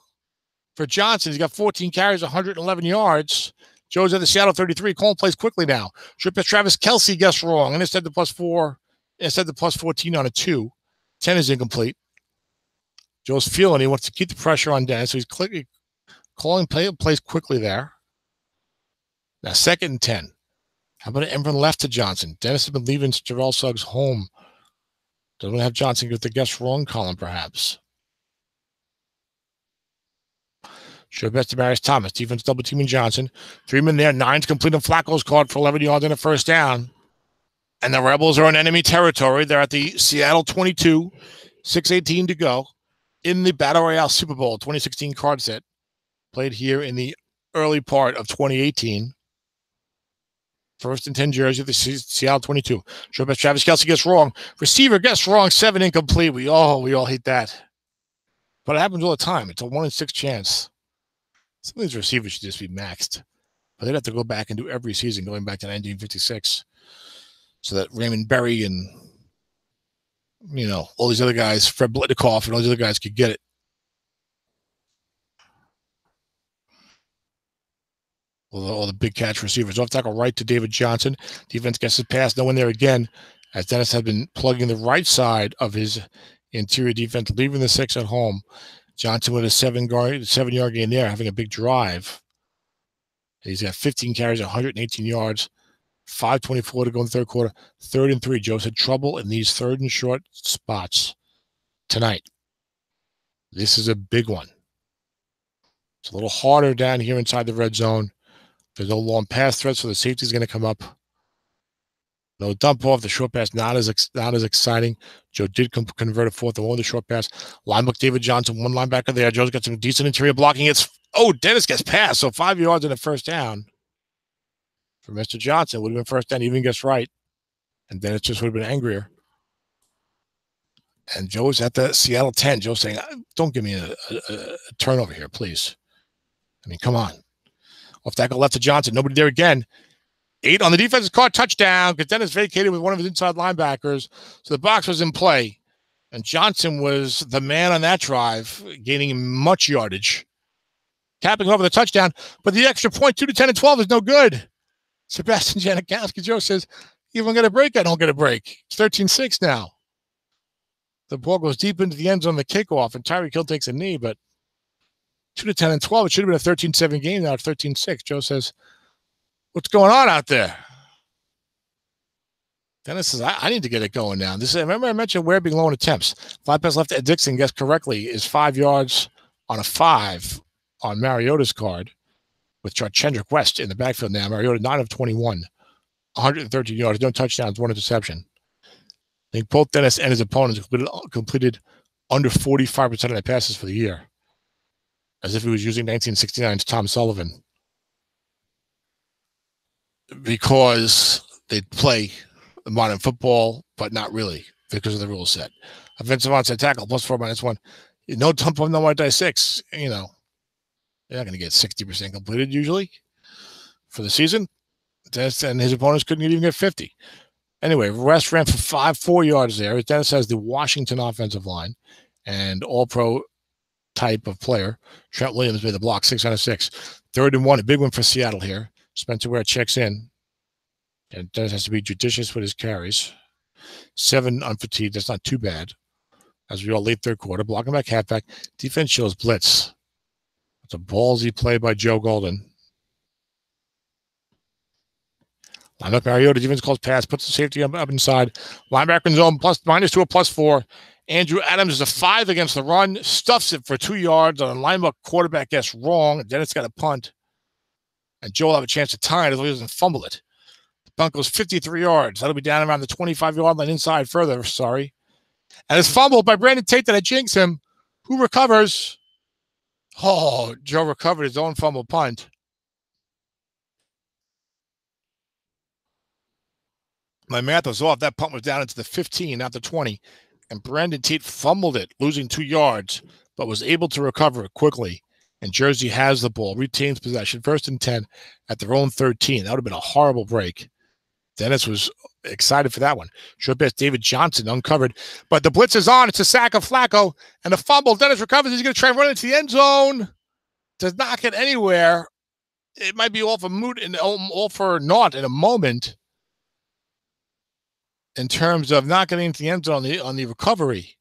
for Johnson. He's got 14 carries, 111 yards. Joe's at the Seattle 33. Calling plays quickly now. Trip Travis Kelce guessed wrong, and instead the +4, instead the +14 on a 2. 10 is incomplete. Joe's feeling he wants to keep the pressure on Dennis, so he's calling plays quickly there. Now 2nd and 10. How about an end run left to Johnson? Dennis has been leaving Terrell Suggs home. Doesn't have Johnson get the guess wrong column, perhaps. Show best to Marius Thomas. Defense double teaming Johnson. 3 men there. 9's complete on Flacco's card for 11 yards and a first down. And the Rebels are in enemy territory. They're at the Seattle 22. 6:18 to go in the Battle Royale Super Bowl 2016 card set. Played here in the early part of 2018. 1st and 10 jersey of the Seattle 22. Show best Travis Kelce gets wrong. Receiver gets wrong. 7 incomplete. We all hate that. But it happens all the time. It's a 1 in 6 chance. Some of these receivers should just be maxed. But they'd have to go back and do every season going back to 1956. So that Raymond Berry and, all these other guys, Fred Blitnikoff and all these other guys could get it. All the big catch receivers. Off tackle right to David Johnson. Defense gets his pass. No one there again, as Dennis had been plugging the right side of his interior defense, leaving the 6 at home. Johnson with a 7-yard gain there, having a big drive. He's got 15 carries, 118 yards, 5:24 to go in the third quarter. 3rd and 3. Joe's had trouble in these 3rd and short spots tonight. This is a big one. It's a little harder down here inside the red zone. There's no long pass threats, so the safety is going to come up. No dump off. The short pass not as exciting. Joe did convert a 4th and 1 with the short pass. Linebacker David Johnson, 1 linebacker there. Joe's got some decent interior blocking. Dennis gets passed, so 5 yards and a first down for Mr. Johnson. Would have been first down, even gets right. And Dennis just would have been angrier. And Joe's at the Seattle 10. Joe's saying, don't give me a turnover here, please. I mean, come on. Off tackle left to Johnson. Nobody there again. 8 on the defensive card, touchdown, because Dennis vacated with one of his inside linebackers. So the box was in play. And Johnson was the man on that drive, gaining much yardage. Capping over the touchdown. But the extra point, 2 to 10 and 12, is no good. Sebastian Janikowski, Joe says, even get a break, I don't get a break. It's 13-6 now. The ball goes deep into the end zone on the kickoff, and Tyreek Hill takes a knee, but 2 to 10 and 12. It should have been a 13-7 game. Now it's 13-6. Joe says, what's going on out there? Dennis says, I need to get it going now. Remember I mentioned Ware being low in attempts. 5 pass left to Ed Dixon, guessed correctly, is 5 yards on a 5 on Mariota's card with Charchendrick West in the backfield now. Mariota 9 of 21, 113 yards, no touchdowns, 1 interception. I think both Dennis and his opponents completed under 45% of their passes for the year, as if he was using 1969's Tom Sullivan, because they play modern football, but not really because of the rule set. Offensive onside tackle, +4, -1. No dump on, no white die 6. You're not going to get 60% completed usually for the season. Dennis and his opponents couldn't even get 50. Anyway, West ran for 4 yards there. Dennis has the Washington offensive line and all-pro type of player. Trent Williams made the block, 6 out of 6. 3rd and 1, a big one for Seattle here. Spencer Ware checks in. And Dennis has to be judicious with his carries. 7 unfatigued. That's not too bad. As we all late third quarter, blocking back, halfback. Defense shows blitz. It's a ballsy play by Joe Golden. Linebacker Mariota, defense calls pass, puts the safety up inside. Linebacker in zone, -2 or +4. Andrew Adams is a 5 against the run, stuffs it for 2 yards on a linebacker quarterback gets wrong. Dennis got a punt. And Joe will have a chance to tie it as long as he doesn't fumble it. The punt goes 53 yards. That'll be down around the 25-yard line inside further, sorry. And it's fumbled by Brandon Tate that I jinx him. Who recovers? Oh, Joe recovered his own fumble punt. My math was off. That punt was down into the 15, not the 20. And Brandon Tate fumbled it, losing 2 yards, but was able to recover it quickly. And Jersey has the ball, retains possession, 1st and 10 at their own 13. That would have been a horrible break. Dennis was excited for that one. Short pass, David Johnson uncovered. But the blitz is on. It's a sack of Flacco. And the fumble. Dennis recovers. He's going to try and run into the end zone. Does not get anywhere. It might be all for moot and all for naught in a moment in terms of not getting into the end zone on the recovery.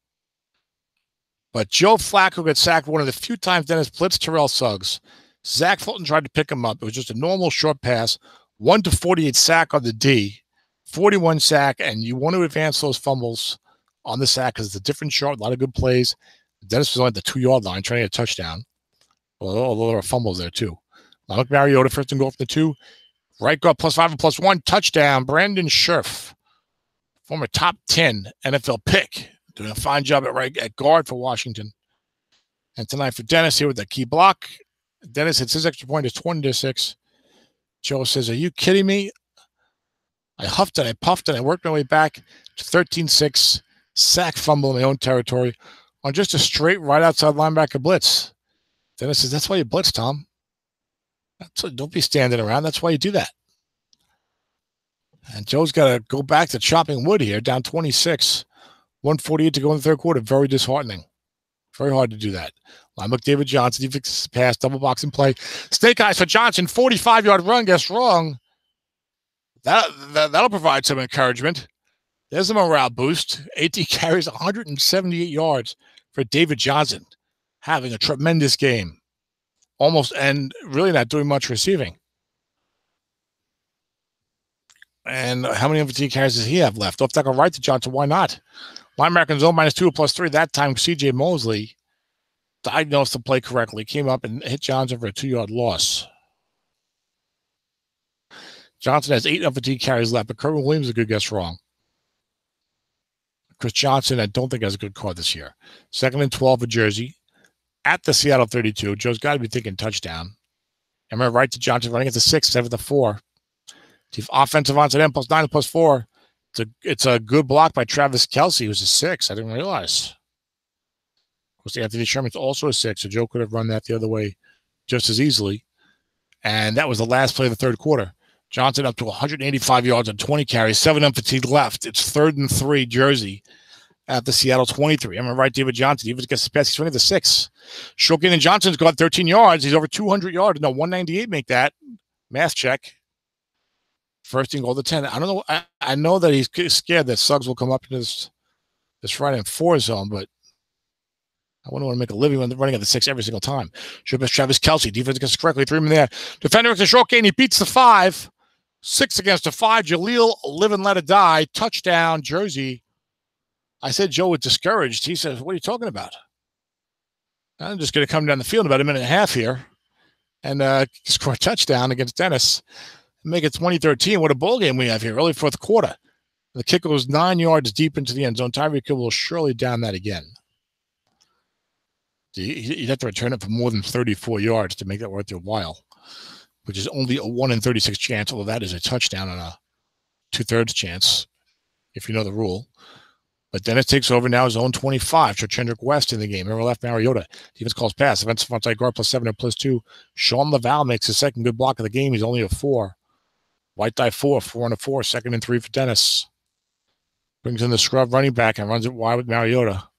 But Joe Flacco got sacked one of the few times Dennis blitzed Terrell Suggs. Zach Fulton tried to pick him up. It was just a normal short pass. 1-48 sack on the D. 41 sack, and you want to advance those fumbles on the sack because it's a different short, a lot of good plays. Dennis was on the 2-yard line trying to get a touchdown. Although there are fumbles there too. Look, Mariota first and goal from the 2. Right guard +5 and +1. Touchdown. Brandon Scherf, former top 10 NFL pick, doing a fine job at guard for Washington. And tonight for Dennis here with that key block. Dennis hits his extra point. It's 20-6. Joe says, "Are you kidding me? I huffed and I puffed and I worked my way back to 13-6. Sack fumble in my own territory on just a straight right outside linebacker blitz." Dennis says, "That's why you blitz, Tom. Don't be standing around. That's why you do that." And Joe's got to go back to chopping wood here, down 26. 1:48 to go in the third quarter. Very disheartening. Very hard to do that. Linebacker David Johnson, he fixes the pass, double box and play. Snake eyes for Johnson, 45-yard run. Guess wrong. That'll provide some encouragement. There's a morale boost. 18 carries, 178 yards for David Johnson, having a tremendous game. Almost, and really not doing much receiving. And how many MVT carries does he have left? Off tackle right to Johnson. Why not? Linebacker zone -2 +3. That time, C.J. Mosley diagnosed the play correctly, came up and hit Johnson for a 2-yard loss. Johnson has 8 MVT carries left, but Kerwin Williams is a good guess wrong. Chris Johnson, I don't think has a good card this year. 2nd and 12 for Jersey. At the Seattle 32. Joe's got to be thinking touchdown. And we're right to Johnson running at the 6, 7 to 4. Offensive on to them, +9 +4. It's a good block by Travis Kelce, who's a 6. I didn't realize. Of course, Anthony Sherman's also a 6, so Joe could have run that the other way just as easily. And that was the last play of the third quarter. Johnson up to 185 yards on 20 carries, 7 MVT left. It's 3rd and 3, Jersey. At the Seattle 23. I'm right, David Johnson. He even gets the pass. He's running the 6. Shokin and Johnson's got 13 yards. He's over 200 yards. No, 198 make that. Math check. First and goal to 10. I don't know. I know that he's scared that Suggs will come up into this right and 4 zone, but I wouldn't want to make a living when they're running at the 6 every single time. Should be Travis Kelce. Defense gets correctly. 3 men there. Defender makes a short gain. He beats the 5. 6 against a 5. Jaleel, live and let it die. Touchdown, Jersey. I said Joe was discouraged. He says, "What are you talking about? I'm just going to come down the field in about a minute and a half here and score a touchdown against Dennis and make it 2013. What a bowl game we have here, early fourth quarter." The kick goes 9 yards deep into the end zone. Tyreek Hill will surely down that again. You'd have to return it for more than 34 yards to make that worth your while, which is only a 1 in 36 chance, although that is a touchdown and a 2/3 chance, if you know the rule. But Dennis takes over now, his own 25. Chendrick West in the game. Remember left Mariota. Defense calls pass. Offensive onside guard +7 or +2. Sean Laval makes his second good block of the game. He's only a 4. White die 4, 4 and a 4. 2nd and 3 for Dennis. Brings in the scrub running back and runs it wide with Mariota. A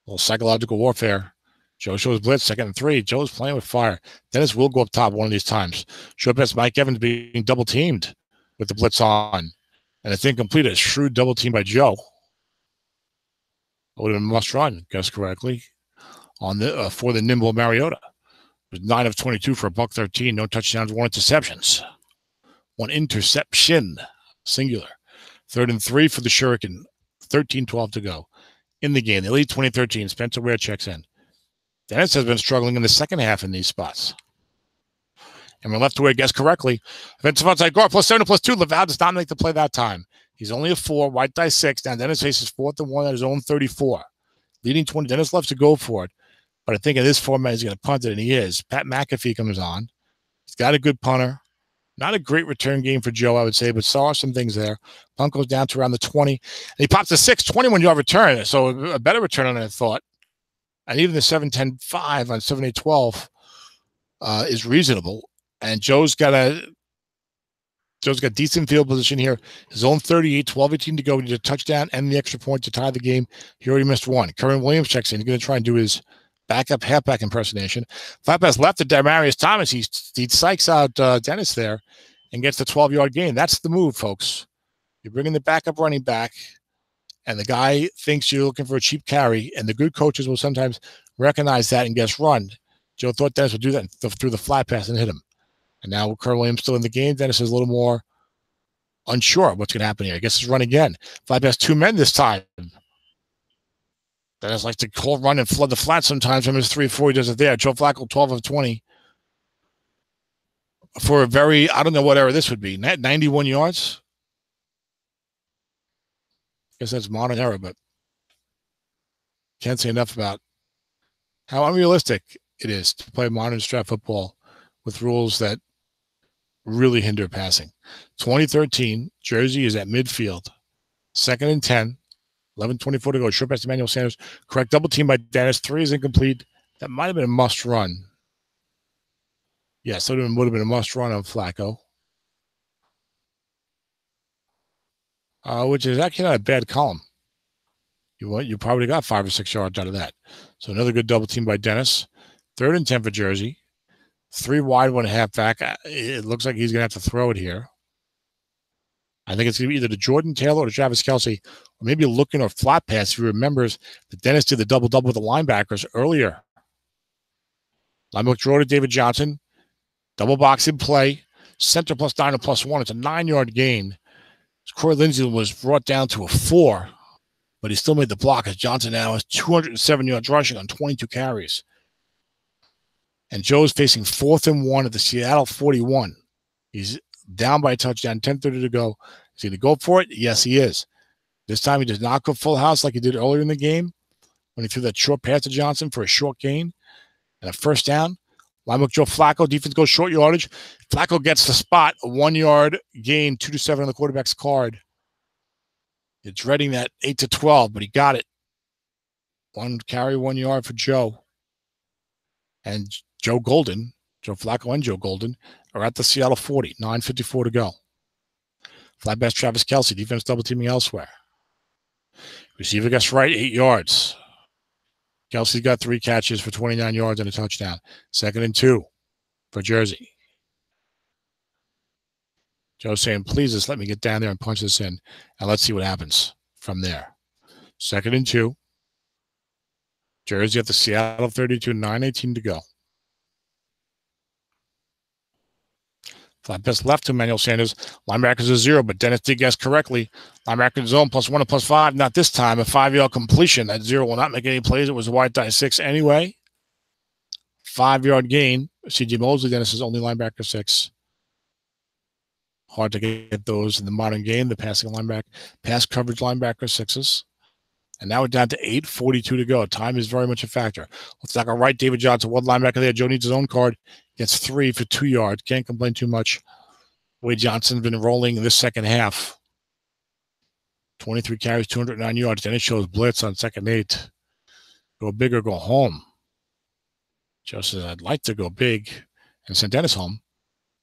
little psychological warfare. Joe shows blitz, 2nd and 3. Joe's playing with fire. Dennis will go up top one of these times. Show pass Mike Evans being double teamed with the blitz on. And it's incomplete. A shrewd double team by Joe. Would have been must run, guessed correctly, on the for the nimble Mariota. It was 9 of 22 for $113. No touchdowns, 1 interceptions. 1 interception, singular. 3rd and 3 for the Shuriken. 13-12 to go in the game. The lead 2013. Spencer Ware checks in. Dennis has been struggling in the second half in these spots. And we're left to where guessed correctly. Offensive outside guard +7 +2. Laval does not make the play that time. He's only a 4, white die 6. Now Dennis faces 4th and 1 at his own 34. Leading 20. Dennis loves to go for it. But I think in this format, he's going to punt it, and he is. Pat McAfee comes on. He's got a good punter. Not a great return game for Joe, I would say, but saw some things there. Punt goes down to around the 20. And he pops a 6, 21-yard return. So a better return than I thought. And even the 7-10-5 on 7-8-12 is reasonable. And Joe's got decent field position here. His own 38, 12-18 to go. He needs a touchdown and the extra point to tie the game. He already missed 1. Kerwin Williams checks in. He's going to try and do his backup halfback impersonation. Flat pass left to Demarius Thomas. He psychs out Dennis there and gets the 12-yard gain. That's the move, folks. You're bringing the backup running back, and the guy thinks you're looking for a cheap carry, and the good coaches will sometimes recognize that and guess run. Joe thought Dennis would do that and threw the flat pass and hit him. And now with Kerr Williams still in the game, Dennis is a little more unsure of what's going to happen here. I guess it's run again. Flat pass 2 men this time. Dennis likes to call run and flood the flat sometimes. From his 3-4, he does it there. Joe Flacco, 12 of 20. For a very, I don't know what error this would be. 91 yards? I guess that's modern era, but can't say enough about how unrealistic it is to play modern strat football with rules that really hinder passing. 2013, Jersey is at midfield. 2nd and 10. 11:24 to go. Short pass to Emmanuel Sanders. Correct double team by Dennis. 3 is incomplete. That might have been a must run. Yes, that would have been a must run on Flacco. Which is actually not a bad column. You probably got 5 or 6 yards out of that. So another good double team by Dennis. 3rd and 10 for Jersey. 3 wide, 1 halfback. It looks like he's going to have to throw it here. I think it's going to be either to Jordan Taylor or to Travis Kelce, or maybe looking or flat pass. If he remembers that Dennis did the double-double with the linebackers earlier. Linebacker draw to David Johnson. Double box in play. Center +9 or +1. It's a 9-yard gain. Corey Lindsey was brought down to a 4, but he still made the block as Johnson now has 207 yards rushing on 22 carries. And Joe's facing 4th and 1 at the Seattle 41. He's down by a touchdown, 10:30 to go. Is he going to go for it? Yes, he is. This time he does not go full house like he did earlier in the game when he threw that short pass to Johnson for a short gain and a first down. Linebacker Joe Flacco, defense goes short yardage. Flacco gets the spot, a 1-yard gain, 2-7 on the quarterback's card. You're dreading that 8-12, but he got it. 1 carry, 1 yard for Joe. And Joe Flacco and Joe Golden are at the Seattle 40, 9:54 to go. Flat pass Travis Kelce, defense double teaming elsewhere. Receiver gets right, 8 yards. Kelce got 3 catches for 29 yards and a touchdown. 2nd and 2 for Jersey. Joe saying, please just let me get down there and punch this in, and let's see what happens from there. 2nd and 2. Jersey at the Seattle 32, 9:18 to go. Flat pass left to Emmanuel Sanders. Linebackers are 0, but Dennis did guess correctly. Linebacker zone +1 and +5. Not this time. A 5-yard completion. That 0 will not make any plays. It was a white die 6 anyway. 5-yard gain. C.J. Mosley, Dennis's only linebacker 6. Hard to get those in the modern game. The pass coverage linebacker 6s. And now we're down to 8:42 to go. Time is very much a factor. Let's knock our right. David Johnson, 1 linebacker there. Joe needs his own card. Gets 3 for 2 yards. Can't complain too much. The way Johnson's been rolling in this second half. 23 carries, 209 yards. Then it shows blitz on 2nd and 8. Go big or go home. Joe says, I'd like to go big and send Dennis home,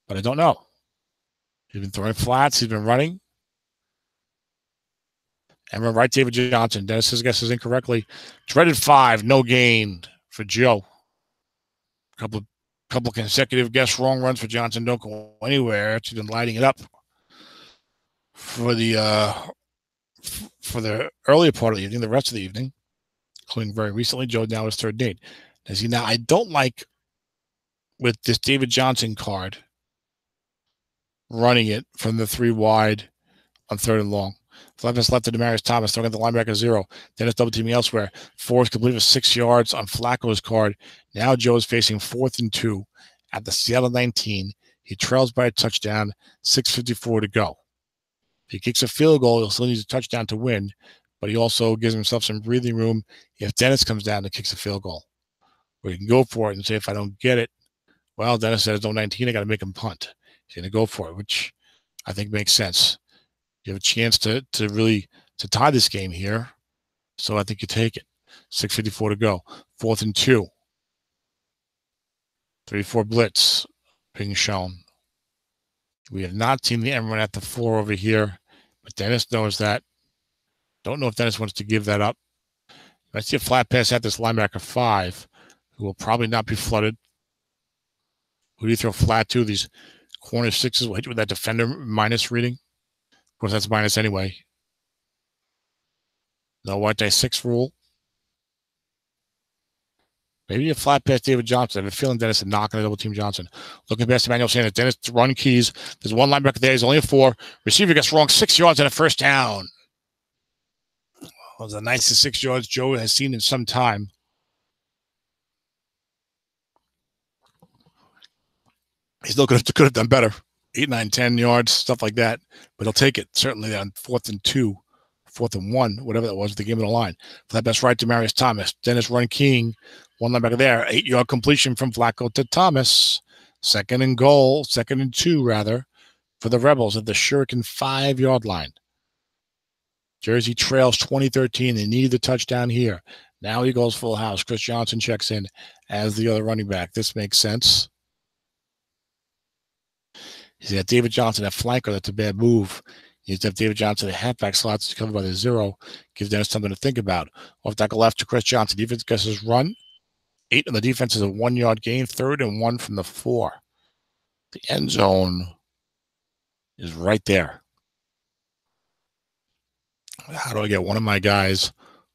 but I don't know. He's been throwing flats. He's been running. And we're right, David Johnson. Dennis's guess is incorrectly. Dreaded 5, no gain for Joe. Couple consecutive guess wrong runs for Johnson. Don't go anywhere. She's been lighting it up for the earlier part of the evening, the rest of the evening, including very recently. Joe now is 3rd and 8. As he now, I don't like with this David Johnson card running it from the 3 wide on 3rd and long. Flat pass left to Demaryius Thomas, throwing at the linebacker 0. Dennis double teaming elsewhere. 4 is complete with 6 yards on Flacco's card. Now Joe is facing 4th and 2 at the Seattle 19. He trails by a touchdown, 6:54 to go. If he kicks a field goal, he'll still need a touchdown to win, but he also gives himself some breathing room if Dennis comes down and kicks a field goal. Where he can go for it and say, if I don't get it, well, Dennis says, no 19, I got to make him punt. He's going to go for it, which I think makes sense. You have a chance to really tie this game here. So I think you take it. 6:54 to go. 4th and 2. 3-4 blitz being shown. We have not seen the end run at the 4 over here, but Dennis knows that. Don't know if Dennis wants to give that up. I see a flat pass at this linebacker 5, who will probably not be flooded. Who do you throw flat to? These corner 6s will hit you with that defender minus reading. Of course, that's minus anyway. No white die 6 rule. Maybe a flat pass David Johnson. I have a feeling Dennis is not going to double team Johnson. Looking past Emmanuel Sanders. Dennis run keys. There's one linebacker there. He's only a 4. Receiver gets wrong. 6 yards and a first down. Well, it was the nicest 6 yards Joe has seen in some time. He still could have done better. 8, 9, 10 yards, stuff like that. But he'll take it. Certainly on 4th and 2, 4th and 1, whatever that was, the game of the line. For that best right to Marius Thomas. Dennis run keying. One linebacker there. 8-yard completion from Flacco to Thomas. 2nd and goal. 2nd and 2, rather, for the Rebels at the Shuriken 5-yard line. Jersey trails 2013. They need the touchdown here. Now he goes full house. Chris Johnson checks in as the other running back. This makes sense. He's got David Johnson at flanker. That's a bad move. He needs to have David Johnson at halfback slots covered by the 0. Gives Dennis something to think about. Off tackle left to Chris Johnson. Defense guesses run. 8 on the defense is a 1-yard gain. 3rd and 1 from the 4. The end zone is right there. How do I get one of my guys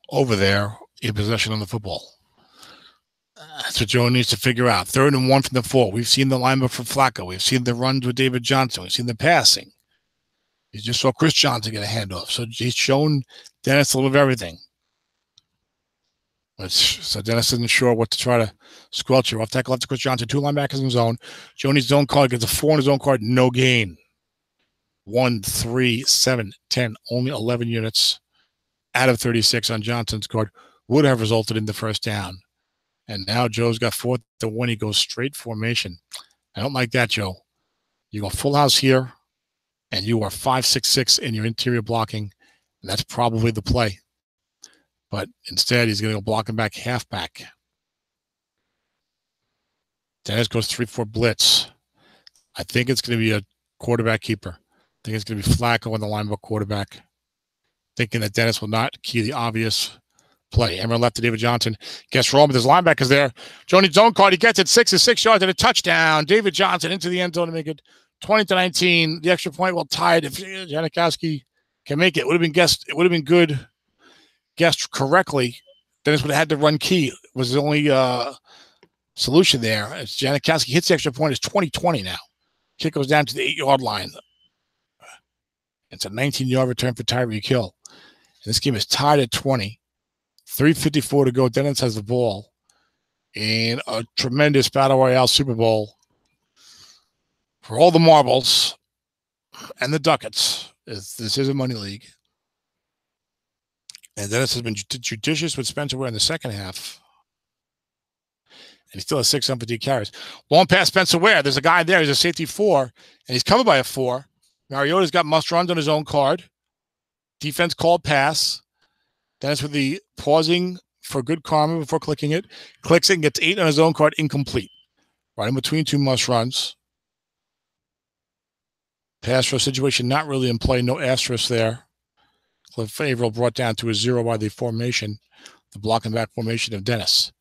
over there in possession on the football? That's what Joe needs to figure out. 3rd and 1 from the 4. We've seen the linebacker from Flacco. We've seen the runs with David Johnson. We've seen the passing. You just saw Chris Johnson get a handoff. So he's shown Dennis a little of everything. So Dennis isn't sure what to try to squelch here. Off tackle left to Chris Johnson. 2 linebackers in zone. Joe needs his own card. Gets a 4 in his own card. No gain. 1, 3, 7, 10. Only 11 units out of 36 on Johnson's card would have resulted in the first down. And now Joe's got 4th and 1. He goes straight formation. I don't like that, Joe. You go full house here, and you are 5-6-6 in your interior blocking. And that's probably the play. But instead, he's going to go blocking back halfback. Dennis goes 3-4 blitz. I think it's going to be a quarterback keeper. I think it's going to be Flacco on the linebacker quarterback. Thinking that Dennis will not key the obvious play. Emmer left to David Johnson. Gets wrong, but his linebackers there. Johnny's zone card. He gets it 6 yards and a touchdown. David Johnson into the end zone to make it 20-19. The extra point will tie it if Janikowski can make it. It would have been good. Guessed correctly. Dennis would have had to run key. Was the only solution there. As Janikowski hits the extra point, it's 20-20 now. Kick goes down to the 8-yard line. It's a 19-yard return for Tyreek Hill. And this game is tied at 20. 3:54 to go. Dennis has the ball in a tremendous Battle Royale Super Bowl for all the marbles and the ducats. This is a money league. And Dennis has been judicious with Spencer Ware in the second half. And he still has 6 unfatigue carries. Long pass Spencer Ware. There's a guy there. He's a safety 4, and he's covered by a 4. Mariota's got must runs on his own card. Defense called pass. Dennis with the pausing for good karma before clicking it. Clicks it and gets 8 on his own card, incomplete. Right in between 2 must runs. Pass rush situation not really in play. No asterisk there. Cliff Averill brought down to a 0 by the formation. The blocking back formation of Dennis.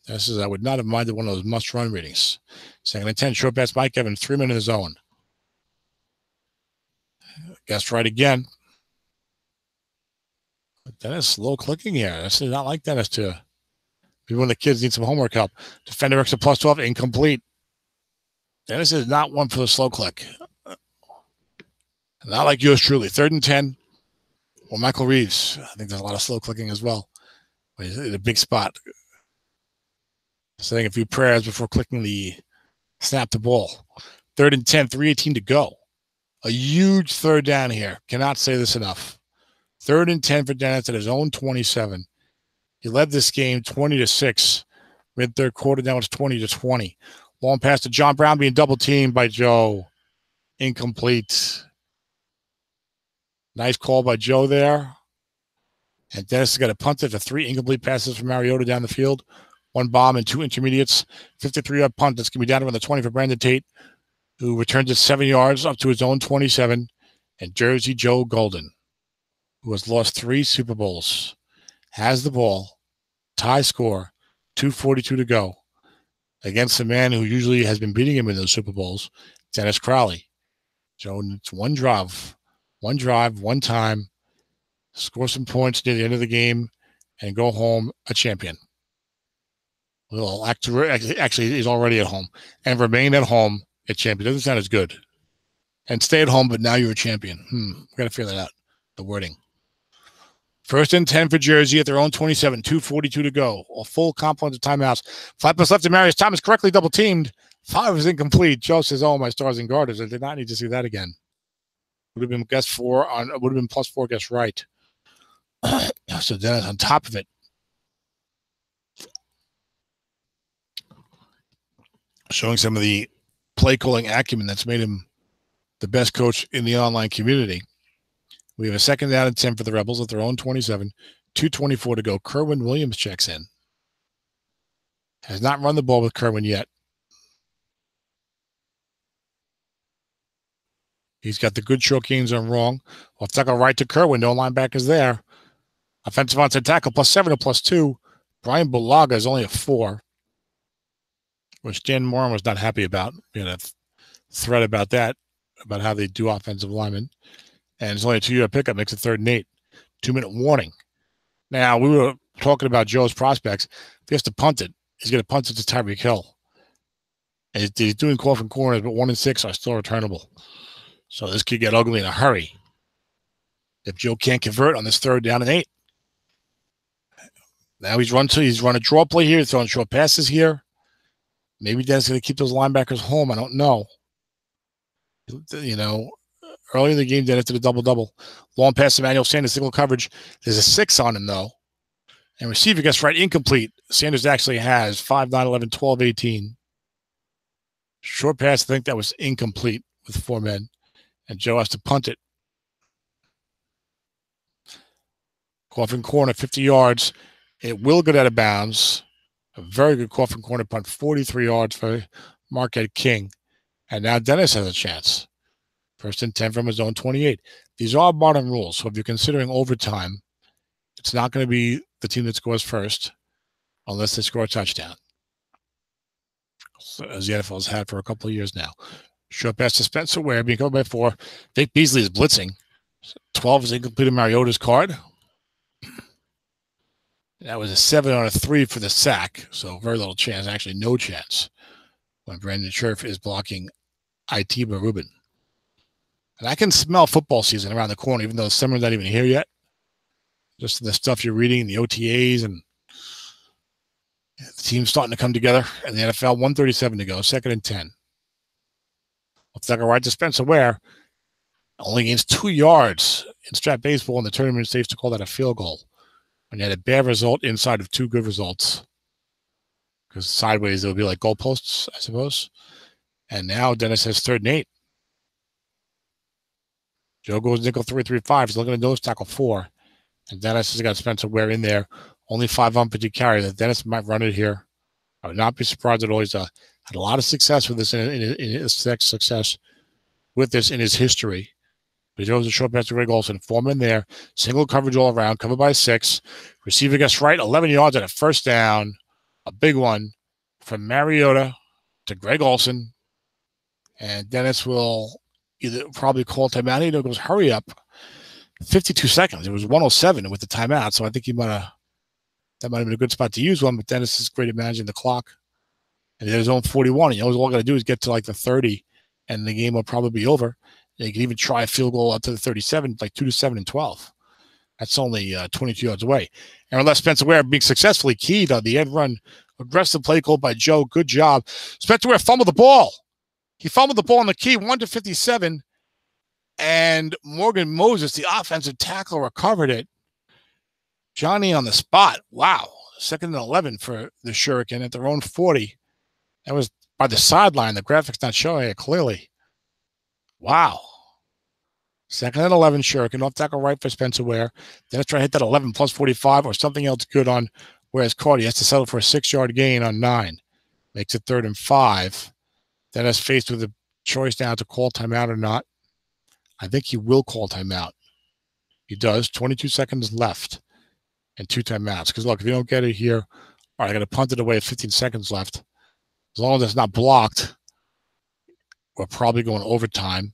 Dennis says, I would not have minded one of those must run readings. 2nd and 10. Short pass Mike Evans. 3 men in his zone. Guessed right again. But Dennis, slow clicking here. This is not like Dennis to be one of the kids need some homework help. Defender extra plus 12, incomplete. Dennis is not one for the slow click. Not like yours truly. 3rd and 10. Well, Michael Reeves. I think there's a lot of slow clicking as well. But he's in a big spot. Saying a few prayers before clicking the snap the ball. 3rd and 10, 3:18 to go. A huge 3rd down here. Cannot say this enough. 3rd and 10 for Dennis at his own 27. He led this game 20-6. Mid-3rd quarter, now it's 20-20. Long pass to John Brown being double teamed by Joe. Incomplete. Nice call by Joe there. And Dennis has got a punt for 3 incomplete passes from Mariota down the field. 1 bomb and 2 intermediates. 53-yard punt that's going to be down around the 20 for Brandon Tate, who returns it 7 yards up to his own 27. And Jersey Joe Golden, who has lost 3 Super Bowls, has the ball. Tie score. 2:42 to go. Against the man who usually has been beating him in those Super Bowls, Dennis Crowley. Joe, it's one drive, one time. score some points near the end of the game, and go home a champion. Well, actually, he's already at home. And remain at home a champion. Doesn't sound as good. And stay at home, but now you're a champion. We got to figure that out. The wording. 1st and 10 for Jersey at their own 27. 2:42 to go. A full complement of timeouts. 5 plus left to Marius Thomas correctly double teamed. 5 is incomplete. Joe says, "Oh, my stars and garters." I did not need to see that again. Would have been guess 4 on. Would have been +4 guess right. So Dennis on top of it. Showing some of the play calling acumen that's made him the best coach in the online community. We have a 2nd down and 10 for the Rebels at their own 27. 2:24 to go. Kerwin Williams checks in. Has not run the ball with Kerwin yet. He's got the good short gains on wrong. Off tackle right to Kerwin. No linebackers there. Offensive onside tackle +7 to +2. Brian Bulaga is only a 4, which Dan Moran was not happy about. We had a thread about that, about how they do offensive linemen. And it's only a 2-yard pickup, makes it 3rd and 8. 2-minute warning. Now, we were talking about Joe's prospects. If he has to punt it, he's going to punt it to Tyreek Hill. And he's doing coffin corners, but 1 and 6 are still returnable. So this could get ugly in a hurry if Joe can't convert on this 3rd down and 8. Now he's run a draw play here, he's throwing short passes here. Maybe Dennis is going to keep those linebackers home. I don't know. You know, early in the game, Dennis did a double-double. Long pass to Emmanuel Sanders, single coverage. There's a 6 on him, though. And receiver gets right, incomplete. Sanders actually has 5, 9, 11, 12, 18. Short pass, I think that was incomplete with 4 men. And Joe has to punt it. Coffin corner, 50 yards. It will get out of bounds. A very good coffin corner punt, 43 yards for Marquette King. And now Dennis has a chance. 1st and 10 from his own 28. These are modern rules, so if you're considering overtime, it's not going to be the team that scores first unless they score a touchdown, so, as the NFL has had for a couple of years now. Short pass to Spencer Ware, being covered by 4. Vic Beasley is blitzing. 12 is incomplete in Mariota's card. That was a 7 on a 3 for the sack, so very little chance, actually no chance, when Brandon Scherf is blocking Itiba Rubin. And I can smell football season around the corner, even though summer's not even here yet. Just the stuff you're reading, the OTAs, and the team's starting to come together. And the NFL, 1:37 to go, 2nd and 10. Looks like a right to Spencer Ware. Only gains 2 yards in Strat baseball, and the tournament safe to call that a field goal. And you had a bad result inside of 2 good results. Because sideways, it would be like goalposts, I suppose. And now Dennis has 3rd and 8. Joe goes nickel 3-3-5. He's looking at nose tackle 4. And Dennis has got Spencer Ware in there. Only 5 on per carry. That Dennis might run it here. I would not be surprised at all. He's had a lot of success with this in his history. But he throws a short pass to Greg Olsen. 4 men there. Single coverage all around. Covered by 6. Receiver gets right. 11 yards at a 1st down. A big one from Mariota to Greg Olsen. And Dennis will either probably call timeout. He goes, hurry up. 52 seconds. It was 1:07 with the timeout. So I think that might have been a good spot to use one. But Dennis is great at managing the clock. And there's only 41. And all got to do is get to like the 30, and the game will probably be over. And you can even try a field goal up to the 37, like 2-7 and 12. That's only 22 yards away. And unless Spencer Ware being successfully keyed on the end run, aggressive play call by Joe. Good job. Spencer Ware fumbled the ball. He fumbled the ball on the key, 1-57. And Morgan Moses, the offensive tackle, recovered it. Johnny on the spot. Wow. 2nd and 11 for the Shuriken at their own 40. That was by the sideline. The graphics not showing it clearly. Wow. 2nd and 11, Shuriken. Off tackle right for Spencer Ware. Then let's try to hit that 11 plus 45 or something else good on Ware's caught. He has to settle for a 6-yard gain on 9. Makes it 3rd and 5. Then is faced with a choice now to call timeout or not. I think he will call timeout. He does. 22 seconds left and 2 timeouts. Because, look, if you don't get it here, all right, I got to punt it away at 15 seconds left. As long as it's not blocked, we're probably going overtime.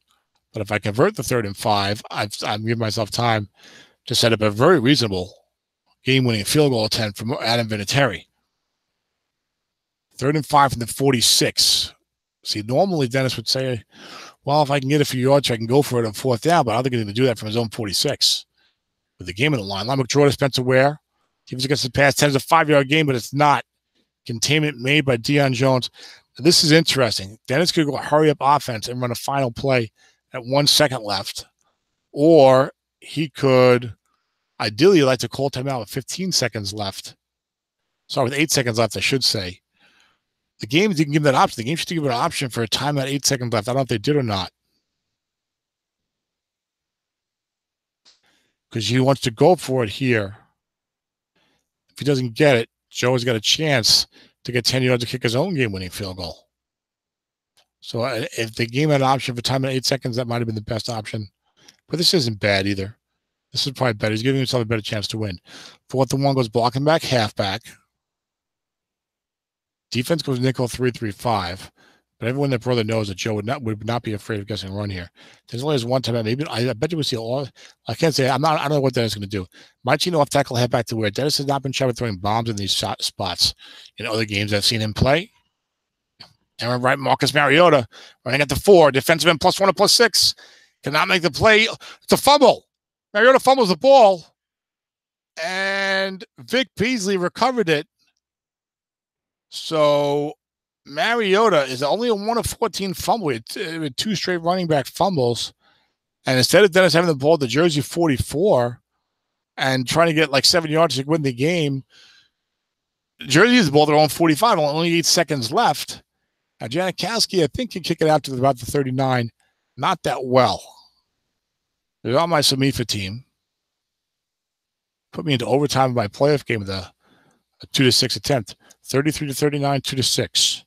But if I convert the 3rd and 5, I'm giving myself time to set up a very reasonable game-winning field goal attempt from Adam Vinatieri. 3rd and 5 from the 46. See, normally Dennis would say, well, if I can get a few yards, I can go for it on 4th down, but I don't think he's going to do that from his own 46. With the game on the line, Limerick Jordan, Spencer Ware. Defense against the pass, 10 is a 5-yard game, but it's not. Containment made by Deion Jones. This is interesting. Dennis could go hurry-up offense and run a final play at 1 second left, or he could ideally like to call timeout with 15 seconds left. Sorry, with 8 seconds left, I should say. The game didn't give that option. The game should give it an option for a timeout 8 seconds left. I don't know if they did or not. Because he wants to go for it here. If he doesn't get it, Joe has got a chance to get 10 yards to kick his own game-winning field goal. So if the game had an option for time at 8 seconds, that might have been the best option. But this isn't bad either. This is probably better. He's giving himself a better chance to win. 4th and 1 goes blocking back, halfback. Defense goes nickel 3-3-5. But everyone that brother knows that Joe would not be afraid of guessing a run here. There's only one time. Maybe I bet you we'll see all. I can't say. I don't know what Dennis is going to do. Might off tackle, head back to where Dennis has not been shy with throwing bombs in these spots. In other games I've seen him play. Aaron Wright, Marcus Mariota running at the 4. Defensive end +1 or +6 cannot make the play. It's a fumble. Mariota fumbles the ball, and Vic Beasley recovered it. So Mariota is only a 1 of 14 fumble with 2 straight running back fumbles. And instead of Dennis having the ball at the jersey 44 and trying to get like 7 yards to win the game, Jersey has the ball at their own 45, only 8 seconds left. Now, Janikowski, I think, can kick it out to about the 39. Not that well. They're on my Samifa team. Put me into overtime of my playoff game with a 2-6 attempt. 33-39, 2-6.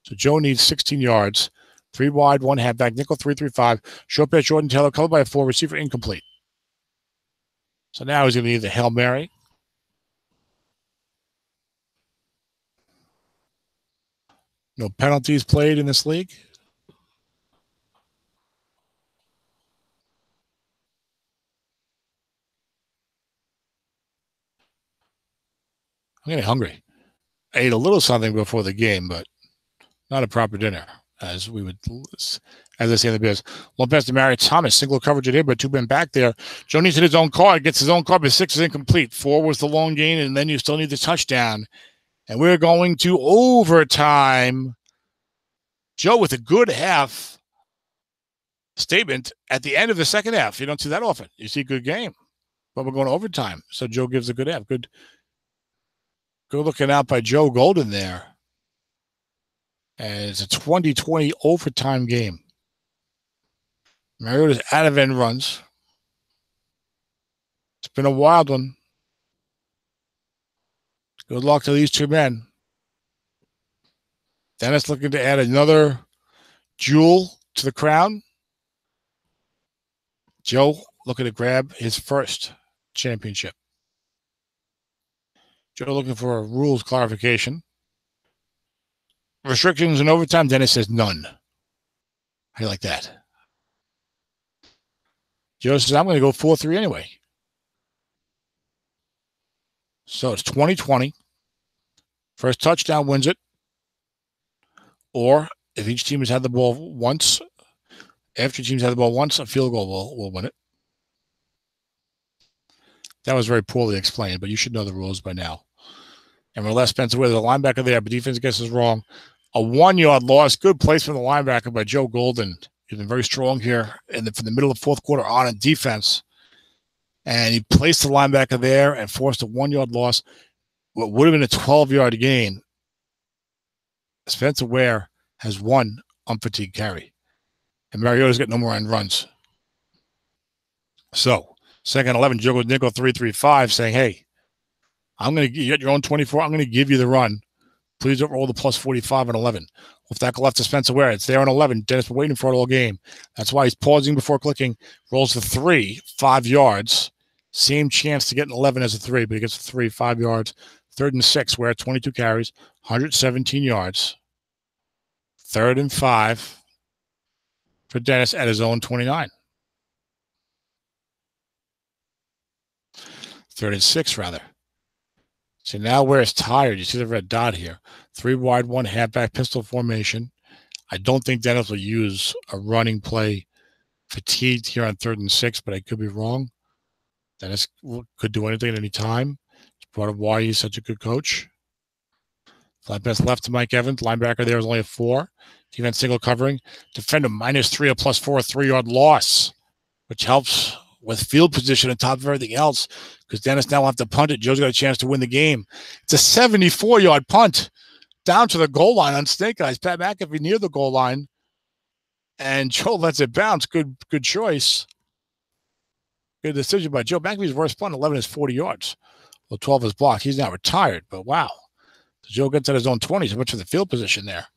So Joe needs 16 yards. 3 wide, 1 halfback, nickel 3-3-5. Short pass, Jordan Taylor, covered by a 4, receiver incomplete. So now he's going to need the Hail Mary. No penalties played in this league. I'm getting hungry. I ate a little something before the game, but not a proper dinner, as I say in the biz. One pass to Marion Thomas, single coverage at him, but 2 men back there. Joe needs his own card, gets his own card, but 6 is incomplete. 4 was the long gain, and then you still need the touchdown. And we're going to overtime. Joe with a good half statement at the end of the second half. You don't see that often. You see a good game, but we're going to overtime. So Joe gives a good half. Good looking out by Joe Golden there. And it's a 20-20 overtime game. Mariota's out of end runs. It's been a wild one. Good luck to these 2 men. Dennis looking to add another jewel to the crown. Joe looking to grab his first championship. Joe looking for a rules clarification. Restrictions in overtime, Dennis says none. How do you like that? Joe says, I'm going to go 4-3 anyway. So it's 20-20. First touchdown wins it. Or if each team has had the ball once, after teams had the ball once, a field goal will win it. That was very poorly explained, but you should know the rules by now. And we're left Spencer with a linebacker there, but defense guesses wrong. A 1-yard loss. Good placement of the linebacker by Joe Golden. He's been very strong here from the middle of the 4th quarter on in defense. And he placed the linebacker there and forced a 1-yard loss. What would have been a 12-yard gain. Spencer Ware has 1 unfatigued carry. And Mariota's got no more end runs. So, second 11, Joe goes nickel 3-3-5, saying, hey, I'm going to get your own 24. I'm going to give you the run. Please don't roll the +45 and 11. Off tackle left to Spencer Ware. It's there on 11. Dennis been waiting for it all game. That's why he's pausing before clicking. Rolls the 3, 5 yards. Same chance to get an 11 as a 3, but he gets a 3, 5 yards. 3rd and 6, Ware 22 carries, 117 yards. 3rd and 5 for Dennis at his own 29. 3rd and 6, rather. So now where it's tired, you see the red dot here. 3 wide, 1 halfback pistol formation. I don't think Dennis will use a running play fatigued here on 3rd and 6, but I could be wrong. Dennis could do anything at any time. It's part of why he's such a good coach. Flat pass left to Mike Evans. Linebacker there is only a 4. Defense single covering. Defender -3, a +4, a 3-yard loss, which helps with field position on top of everything else because Dennis now will have to punt it. Joe's got a chance to win the game. It's a 74-yard punt down to the goal line on Snake Eyes. Pat McAfee near the goal line, and Joe lets it bounce. Good choice. Good decision by Joe. McAfee's worst punt, 11 is 40 yards. Well, 12 is blocked. He's now retired, but wow. So Joe gets at his own 20. So much for the field position there.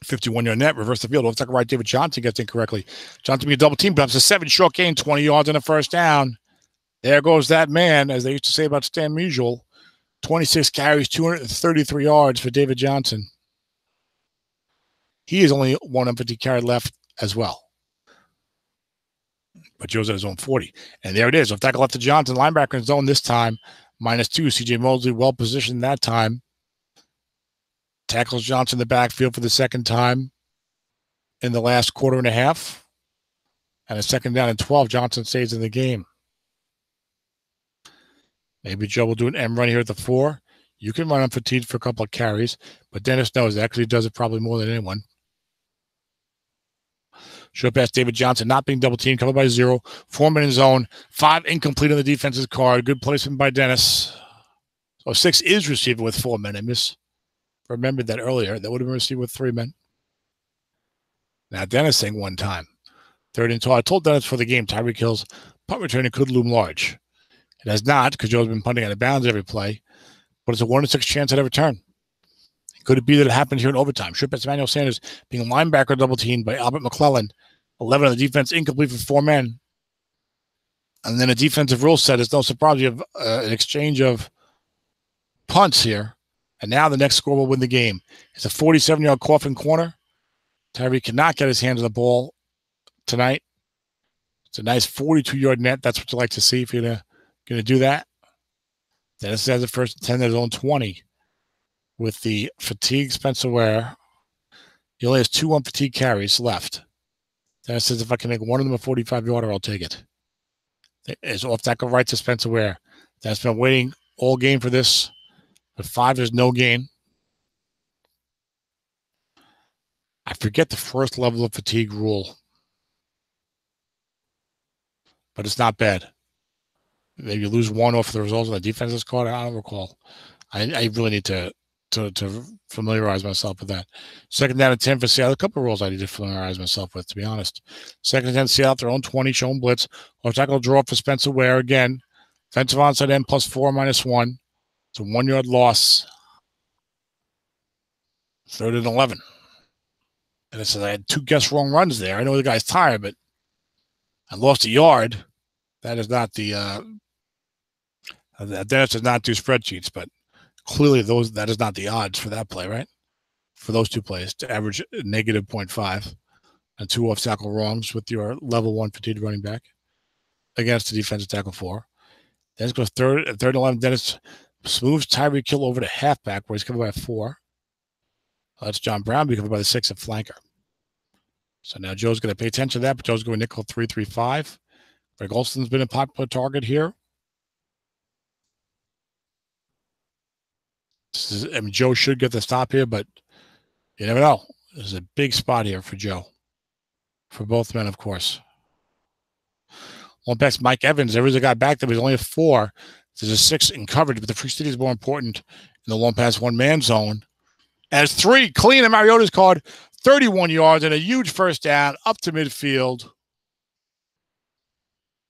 $51-yard net, reverse the field. Looks like right. David Johnson gets in correctly. Johnson being a double team, bumps a 7 short gain, 20 yards and a first down. There goes that man, as they used to say about Stan Musial. 26 carries, 233 yards for David Johnson. He is only 150 carry left as well. But Joe's at his own 40. And there it is. Off tackle left to Johnson. Linebacker in zone this time. -2. C.J. Mosley well positioned that time. Tackles Johnson in the backfield for the second time in the last quarter and a half. And a 2nd down and 12. Johnson stays in the game. Maybe Joe will do an M run here at the 4. You can run on fatigue for a couple of carries, but Dennis knows that actually does it probably more than anyone. Short pass, David Johnson not being double teamed, covered by 0. 4-man in zone. 5 incomplete on the defense's card. Good placement by Dennis. So 6 is received with 4 men. I remembered that earlier. That would have been received with 3 men. Now Dennis saying 1 time. 3rd and 12. I told Dennis for the game, Tyreek Hill's punt return could loom large. It has not, because Joe's been punting out of bounds every play, but it's a 1 in 6 chance at a return. Could it be that it happened here in overtime? Short pass, Emmanuel Sanders being linebacker double teamed by Albert McClellan. 11 on the defense, incomplete for 4 men. And then a defensive rule set. It's no surprise you have an exchange of punts here. And now the next score will win the game. It's a 47-yard coffin corner. Tyree cannot get his hands on the ball tonight. It's a nice 42-yard net. That's what you like to see if you're going to do that. Dennis has the first 10 at his own 20 with the fatigue Spencer Ware. He only has 2 unfatigued carries left. Dennis says if I can make one of them a 45-yarder, I'll take it. It's off tackle right to Spencer Ware. Dennis been waiting all game for this. But 5 is no gain. I forget the first level of fatigue rule. But it's not bad. Maybe you lose 1 off the results of the defense's card. I don't recall. I really need to familiarize myself with that. 2nd down and 10 for Seattle. A couple of rules I need to familiarize myself with, to be honest. 2nd and 10, Seattle, their own 20, showing blitz. Off tackle draw for Spencer Ware again. Defensive onside end +4, -1. It's a 1-yard loss. 3rd and 11. And it says I had 2 guess wrong runs there. I know the guy's tired, but I lost a yard. That is not the Dennis does not do spreadsheets, but clearly that is not the odds for that play, right? For those 2 plays to average -0.5 and 2 off tackle wrongs with your level 1 fatigued running back against the defensive tackle 4. Dennis goes 3rd and 11. Dennis moves Tyreek Hill over to halfback where he's covered by 4. That's John Brown being covered by the 6 at flanker. So now Joe's going to pay attention to that, but Joe's going nickel 3-3-5. Greg Olson's been a popular target here. Joe should get the stop here, but you never know. This is a big spot here for Joe. For both men, of course. One pass, Mike Evans. There is a guy back there, but he's only a 4. There's a 6 in coverage, but the free city is more important in the long pass 1-man zone. As 3 clean and Mariota's card, 31 yards and a huge first down up to midfield.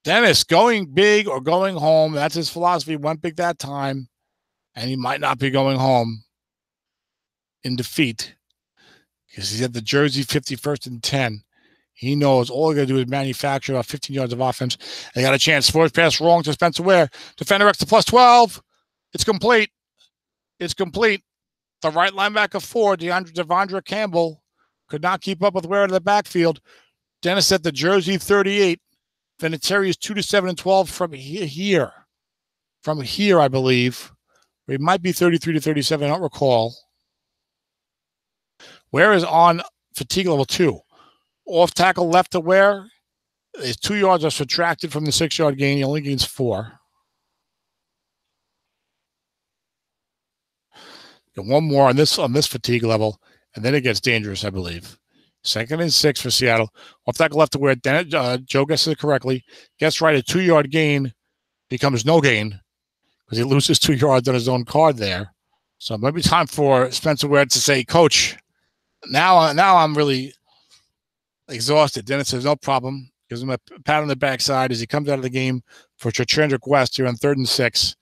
Dennis going big or going home. That's his philosophy. Went big that time, and he might not be going home in defeat because he's at the Jersey 51st and 10. He knows all he got to do is manufacture about 15 yards of offense. They got a chance. Force pass wrong to Spencer Ware. Defender X to +12. It's complete. It's complete. The right linebacker 4, Devondre Campbell, could not keep up with Ware in the backfield. Dennis at the jersey 38. Vinatieri is 2-7 and 12 from here. From here, I believe. It might be 33-37. I don't recall. Where is on fatigue level 2? Off tackle left to Ware. His 2 yards are subtracted from the 6-yard gain. He only gains 4. Got one more on this fatigue level, and then it gets dangerous, I believe. 2nd and 6 for Seattle. Off tackle left to Ware. Then Joe guesses it correctly. Gets right. A 2-yard gain becomes no gain because he loses 2 yards on his own card there. So it might be time for Spencer Ware to say, Coach, now I'm really exhausted. Dennis says, no problem. Gives him a pat on the backside as he comes out of the game for Chandrick West here on 3rd and 6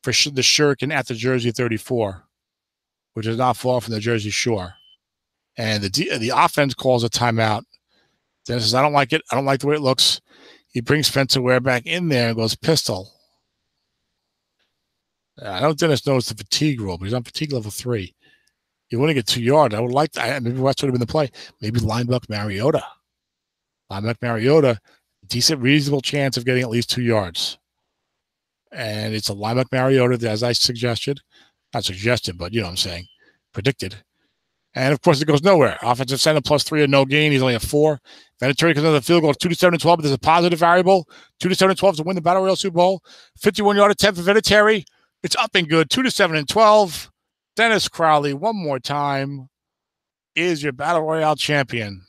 for the Shuriken at the jersey 34, which is not far from the jersey shore. And the offense calls a timeout. Dennis says, I don't like it. I don't like the way it looks. He brings Spencer Ware back in there and goes pistol. I know Dennis knows the fatigue rule, but he's on fatigue level 3. You want to get 2 yards. I would like to. Maybe West would have been the play. Maybe linebacker Mariota. Linebacker Mariota, decent, reasonable chance of getting at least 2 yards. And it's a linebacker Mariota, as I suggested. Not suggested, but you know what I'm saying. Predicted. And, of course, it goes nowhere. Offensive center +3 and no gain. He's only at 4. Vinatieri comes another field goal, 2-7 and 12, but there's a positive variable. 2-7 and 12 to win the Battle Royale Super Bowl. 51-yard attempt for Vinatieri. It's up and good, 2-7 and 12. Dennis Crowley, one more time, is your Battle Royale champion.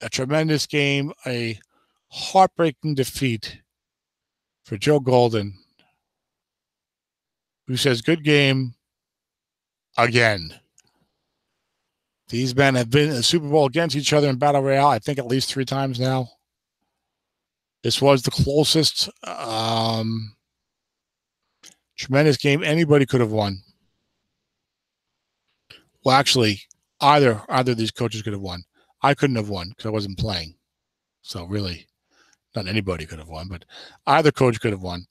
A tremendous game, a heartbreaking defeat for Joe Golden, who says, good game again. These men have been in the Super Bowl against each other in Battle Royale, I think at least 3 times now. This was the closest tremendous game anybody could have won. Well, actually, either of these coaches could have won. I couldn't have won because I wasn't playing. So really, not anybody could have won, but either coach could have won.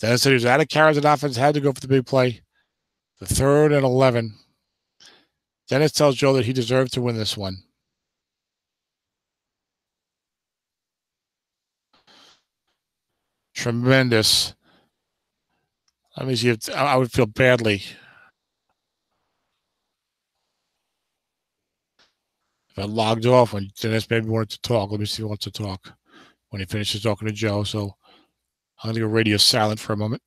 Dennis said he was out of carries and offense, had to go for the big play. The 3rd and 11. Dennis tells Joe that he deserved to win this one. Tremendous. Let me see if I would feel badly if I logged off when Dennis maybe wanted to talk. Let me see if he wants to talk when he finishes talking to Joe. So I'm going to go radio silent for a moment.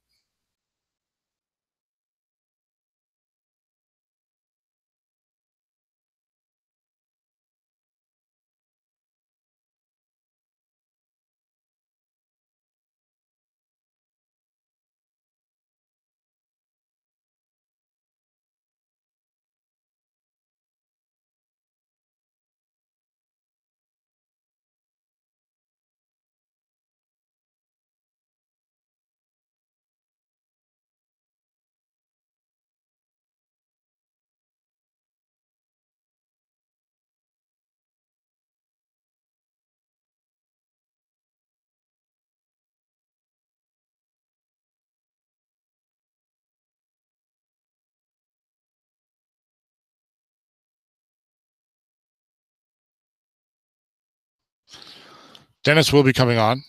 Dennis will be coming on.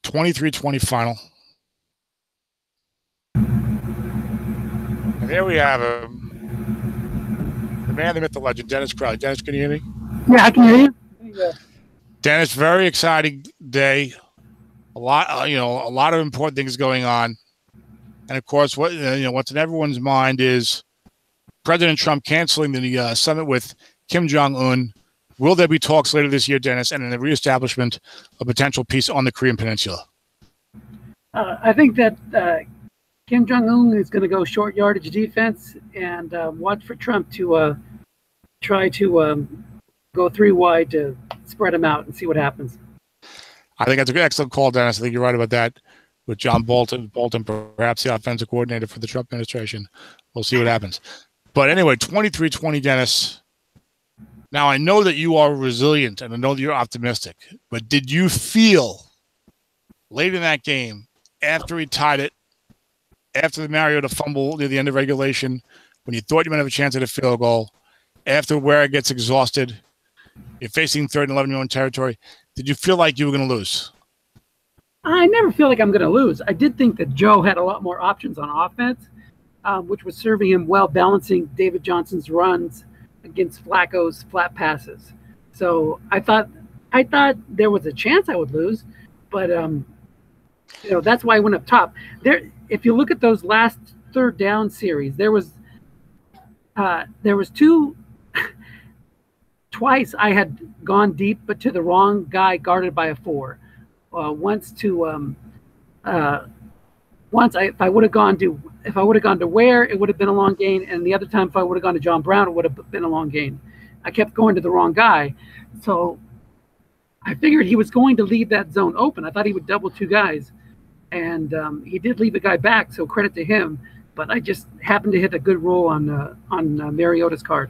(23-20) final. And there we have him. The man, the myth, the legend, Dennis Crowley. Dennis, can you hear me? Yeah, I can hear you. Yeah. Dennis, very exciting day. A lot of important things going on. And of course, what's in everyone's mind is President Trump canceling the summit with Kim Jong-un. Will there be talks later this year, Dennis, and in the reestablishment of potential peace on the Korean Peninsula? I think that Kim Jong-un is going to go short yardage defense and watch for Trump to try to go 3 wide to spread them out and see what happens. I think that's an excellent call, Dennis. I think you're right about that. With John Bolton, perhaps the offensive coordinator for the Trump administration. We'll see what happens. But anyway, 23-20, Dennis. Now, I know that you are resilient, and I know that you're optimistic, but did you feel late in that game, after he tied it, after the Mariota fumble near the end of regulation, when you thought you might have a chance at a field goal, after Ware gets exhausted, you're facing 3rd and 11 your own territory, did you feel like you were going to lose? I never feel like I'm going to lose. I did think that Joe had a lot more options on offense, which was serving him well, balancing David Johnson's runs against Flacco's flat passes. So I thought there was a chance I would lose, but that's why I went up top. There, if you look at those last 3rd down series, there was 2. Twice I had gone deep, but to the wrong guy guarded by a 4. Once if I would have gone to Ware, it would have been a long gain, and the other time if I would have gone to John Brown, it would have been a long gain. I kept going to the wrong guy, so I figured he was going to leave that zone open. I thought he would double 2 guys, and he did leave a guy back, so credit to him. But I just happened to hit a good roll on Mariota's card.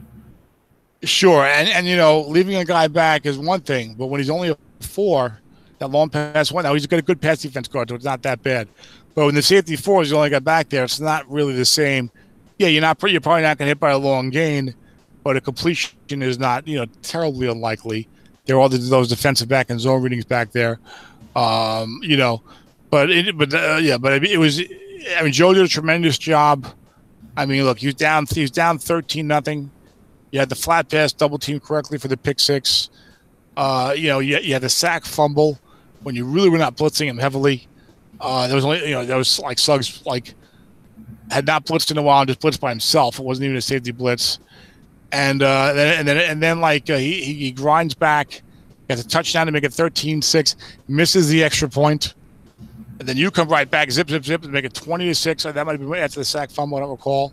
Sure, and leaving a guy back is one thing, but when he's only a 4. That long pass went. Now he's got a good pass defense guard, so it's not that bad. But when the safety 4s, you only got back there, it's not really the same. Yeah, you're probably not going to hit by a long gain, but a completion is not terribly unlikely. There are all those defensive back and zone readings back there, But it was. I mean, Joe did a tremendous job. I mean, look, he was down 13-0. You had the flat pass double team correctly for the pick 6. You had the sack fumble when you really were not blitzing him heavily. There was only, there was like Suggs had not blitzed in a while and just blitzed by himself. It wasn't even a safety blitz. And then he grinds back, gets a touchdown to make it 13-6, misses the extra point, and then you come right back, zip, and make it 20-6. That might have been after the sack fumble, I don't recall.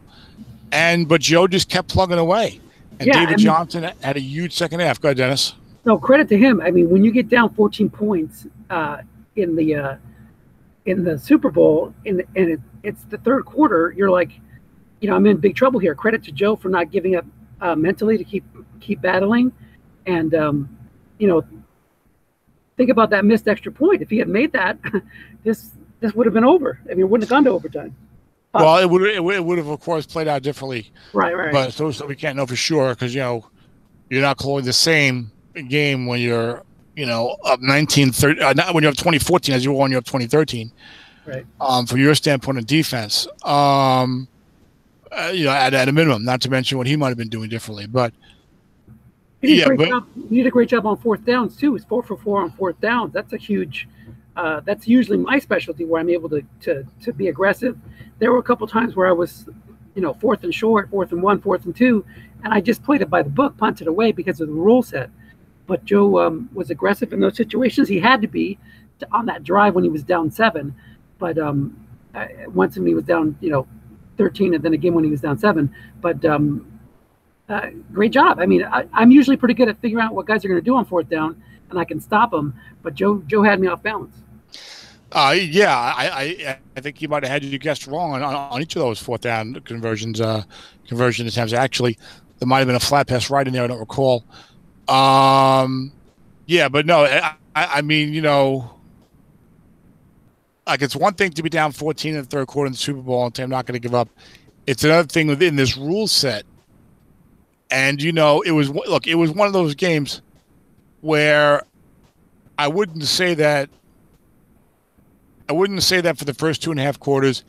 But Joe just kept plugging away. And David Johnson had a huge second half. Go ahead, Dennis. No, credit to him. I mean, when you get down 14 points in the Super Bowl, and it's the 3rd quarter, you're like, I'm in big trouble here. Credit to Joe for not giving up mentally to keep battling, and think about that missed extra point. If he had made that, this would have been over. I mean, it wouldn't have gone to overtime. Well, it would have, of course, played out differently. Right. But so we can't know for sure because you're not calling the same game when you're up 19-30, not when you have 2014 as you were when you have 2013. Right. From your standpoint of defense, at a minimum, not to mention what he might have been doing differently, but he did a great job on 4th downs too. He's 4 for 4 on 4th downs. That's a huge. That's usually my specialty where I'm able to be aggressive. There were a couple times where I was, 4th and short, 4th and 1, 4th and 2, and I just played it by the book, punted away because of the rule set. But Joe was aggressive in those situations. He had to be on that drive when he was down 7. But once when he was down, 13, and then again when he was down 7. But great job. I mean, I'm usually pretty good at figuring out what guys are going to do on 4th down, and I can stop them. But Joe had me off balance. I think he might have had you guessed wrong on each of those 4th down conversion attempts. Actually, there might have been a flat pass right in there. I don't recall. But no, I mean, like it's one thing to be down 14 in the 3rd quarter in the Super Bowl and say I'm not going to give up. It's another thing within this rule set. And, it was one of those games where I wouldn't say that for the first 2.5 quarters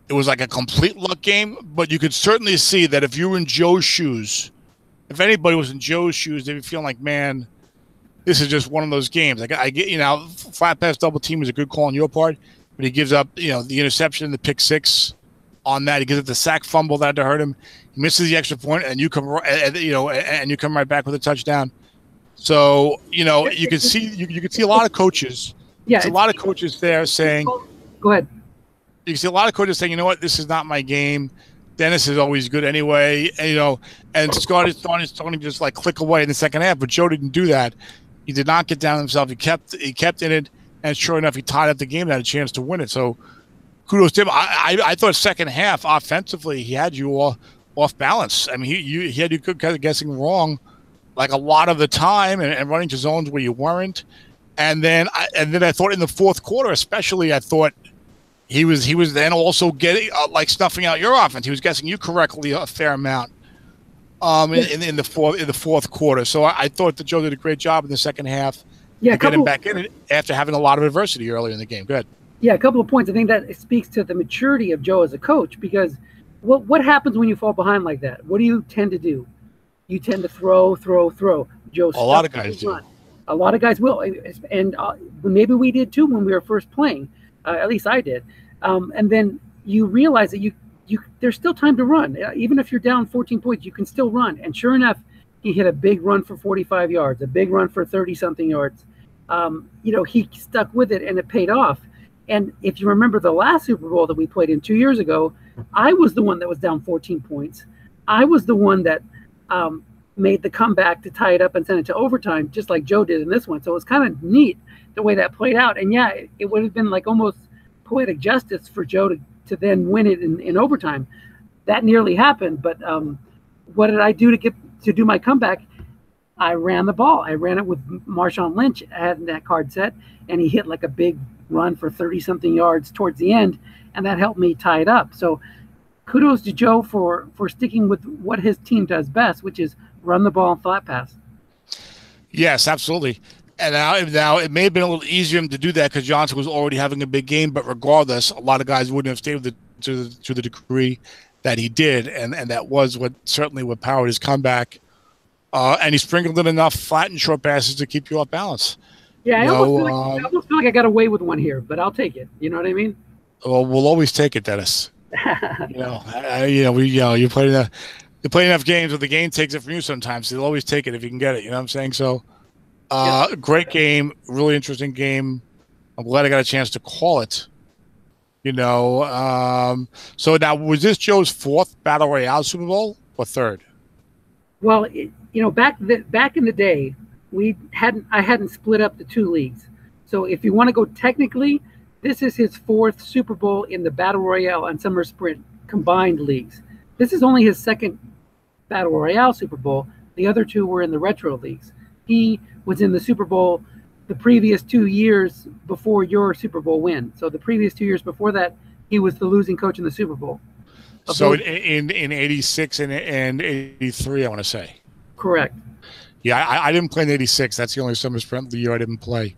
it was like a complete luck game, but you could certainly see that if you were in Joe's shoes, if anybody was in Joe's shoes, they'd be feeling like, man, this is just one of those games. Like I get, flat pass double team is a good call on your part, but he gives up, the interception and the pick 6 on that. He gives up the sack fumble that had to hurt him. He misses the extra point, and you come right back with a touchdown. So you can see a lot of coaches. Yeah, a lot of coaches there saying, "Go ahead." You can see a lot of coaches saying, "You know what? This is not my game. Dennis is always good anyway, and, and starting to just like click away in the second half. But Joe didn't do that. He did not get down himself. He kept in it, and sure enough, he tied up the game and had a chance to win it. So kudos to him. I thought second half offensively he had you all off balance. I mean, he had you kind of guessing wrong like a lot of the time and running to zones where you weren't. And then I thought in the fourth quarter, especially, I thought he was then also getting like snuffing out your offense. He was guessing you correctly a fair amount in the fourth quarter. So I thought that Joe did a great job in the second half to get him back in it after having a lot of adversity earlier in the game. Good. Yeah, a couple of points. I think that speaks to the maturity of Joe as a coach, because what happens when you fall behind like that? What do you tend to do? You tend to throw. Joe, a lot of guys do. A lot of guys will, and maybe we did too when we were first playing. At least I did. And then you realize that you there's still time to run. Even if you're down 14 points, you can still run. And sure enough, he hit a big run for 45 yards, a big run for 30-something yards. He stuck with it, and it paid off. And if you remember the last Super Bowl that we played in 2 years ago, I was the one that was down 14 points. I was the one that made the comeback to tie it up and send it to overtime, just like Joe did in this one. So it was kind of neat the way that played out. And yeah, it would have been like almost poetic justice for Joe to then win it in overtime. That nearly happened. But what did I do to do my comeback? I ran the ball. I ran it with Marshawn Lynch. I had that card set, and he hit like a big run for 30-something yards towards the end, and that helped me tie it up. So kudos to Joe for sticking with what his team does best, which is run the ball and flat pass. Yes, absolutely. And now it may have been a little easier to do that because Johnson was already having a big game, but regardless, a lot of guys wouldn't have stayed to the degree that he did, and that was what powered his comeback. And he sprinkled in enough flat and short passes to keep you off balance. Yeah, I almost feel like I got away with one here, but I'll take it. You know what I mean? Well, we'll always take it, Dennis. You play enough games where the game takes it from you sometimes. So you'll always take it if you can get it. You know what I'm saying? So, great game, really interesting game. I'm glad I got a chance to call it. So now, was this Joe's fourth Battle Royale Super Bowl or third? Well, back in the day, I hadn't split up the two leagues. So if you want to go technically, this is his fourth Super Bowl in the Battle Royale and Summer Sprint combined leagues. This is only his second Battle Royale Super Bowl. The other two were in the retro leagues. He was in the Super Bowl the previous 2 years before your Super Bowl win. So the previous 2 years before that, he was the losing coach in the Super Bowl. So in 86 and 83, I want to say. Correct. Yeah, I didn't play in 86. That's the only Summer Sprint the year I didn't play.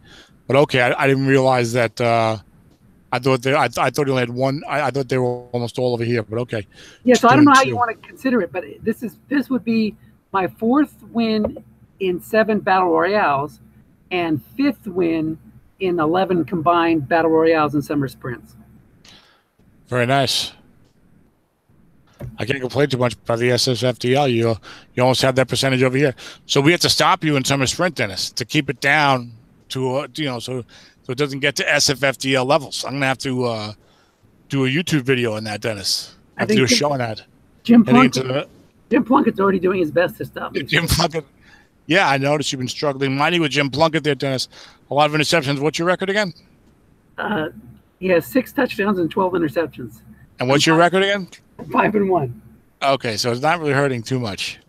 But okay, I didn't realize that. I thought he only had one. I thought they were almost all over here. But okay. Yeah, so I don't know how you want to consider it, but this would be my fourth win in 7 Battle Royales and fifth win in 11 combined Battle Royales and Summer Sprints. Very nice. I can't complain too much about the SSFDL. You almost have that percentage over here. So we have to stop you in Summer Sprint, Dennis, to keep it down to so it doesn't get to SFFDL levels. I'm gonna have to do a YouTube video on that, Dennis. I have to do a show on that. Jim Plunkett's already doing his best to stop me. Jim Plunkett. Yeah, I noticed you've been struggling mighty with Jim Plunkett there, Dennis. A lot of interceptions. What's your record again? He has 6 touchdowns and 12 interceptions. And what's your record again? 5-1. Okay, so it's not really hurting too much.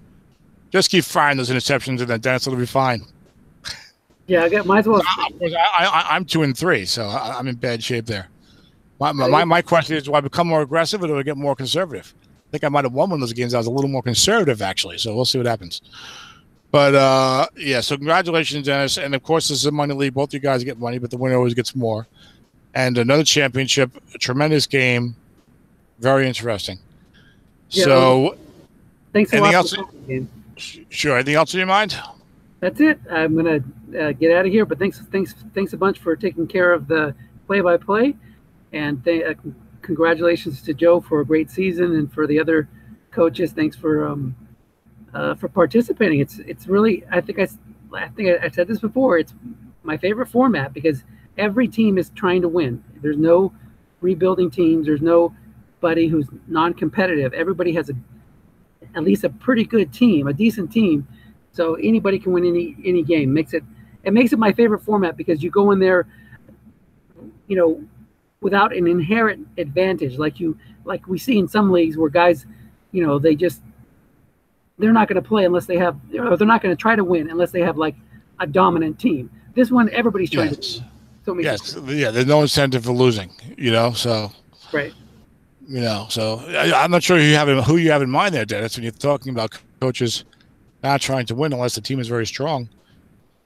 Just keep firing those interceptions, and then Dennis will be fine. Yeah, might as well. I'm 2-3, so I'm in bad shape there. My question is: do I become more aggressive, or do I get more conservative? I think I might have won one of those games. I was a little more conservative, actually. So we'll see what happens. But yeah, so congratulations, Dennis. And of course, this is a money league. Both you guys get money, but the winner always gets more. And another championship, a tremendous game. Very interesting. Yeah, so, thanks a lot. Sure. Anything else in your mind? That's it. I'm gonna get out of here. But thanks a bunch for taking care of the play-by-play, and congratulations to Joe for a great season, and for the other coaches. Thanks for participating. It's really I think I said this before. It's my favorite format because every team is trying to win. There's no rebuilding teams. There's no anybody who's non-competitive, everybody has at least a pretty good team, a decent team. So anybody can win any game. It makes it my favorite format because you go in there, you know, without an inherent advantage, like we see in some leagues where guys, you know, they're not going to play unless they have, or they're not going to try to win unless they have like a dominant team. This one, everybody's trying to win. So there's no incentive for losing, you know, so. Right. You know, so I'm not sure who you have in mind there, Dennis, when you're talking about coaches not trying to win unless the team is very strong. Is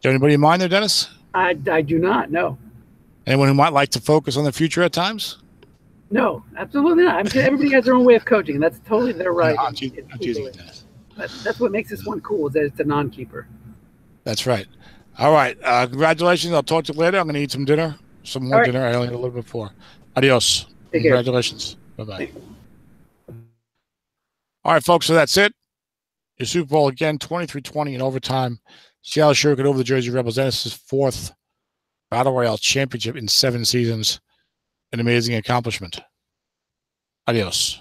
there anybody in mind there, Dennis? I do not, no. Anyone who might like to focus on the future at times? No, absolutely not. Everybody has their own way of coaching. That's totally their right. That's what makes this one cool, is that it's a non-keeper. That's right. All right. Congratulations. I'll talk to you later. I'm going to eat some dinner. Some more dinner. I only had a little bit before. Adios. Take Congratulations. Bye-bye. All right, folks. So that's it. Your Super Bowl again, 23-20 in overtime. Seattle Shuriken over the Jersey Rebels. Dennis's 4th Battle Royale championship in 7 seasons. An amazing accomplishment. Adios.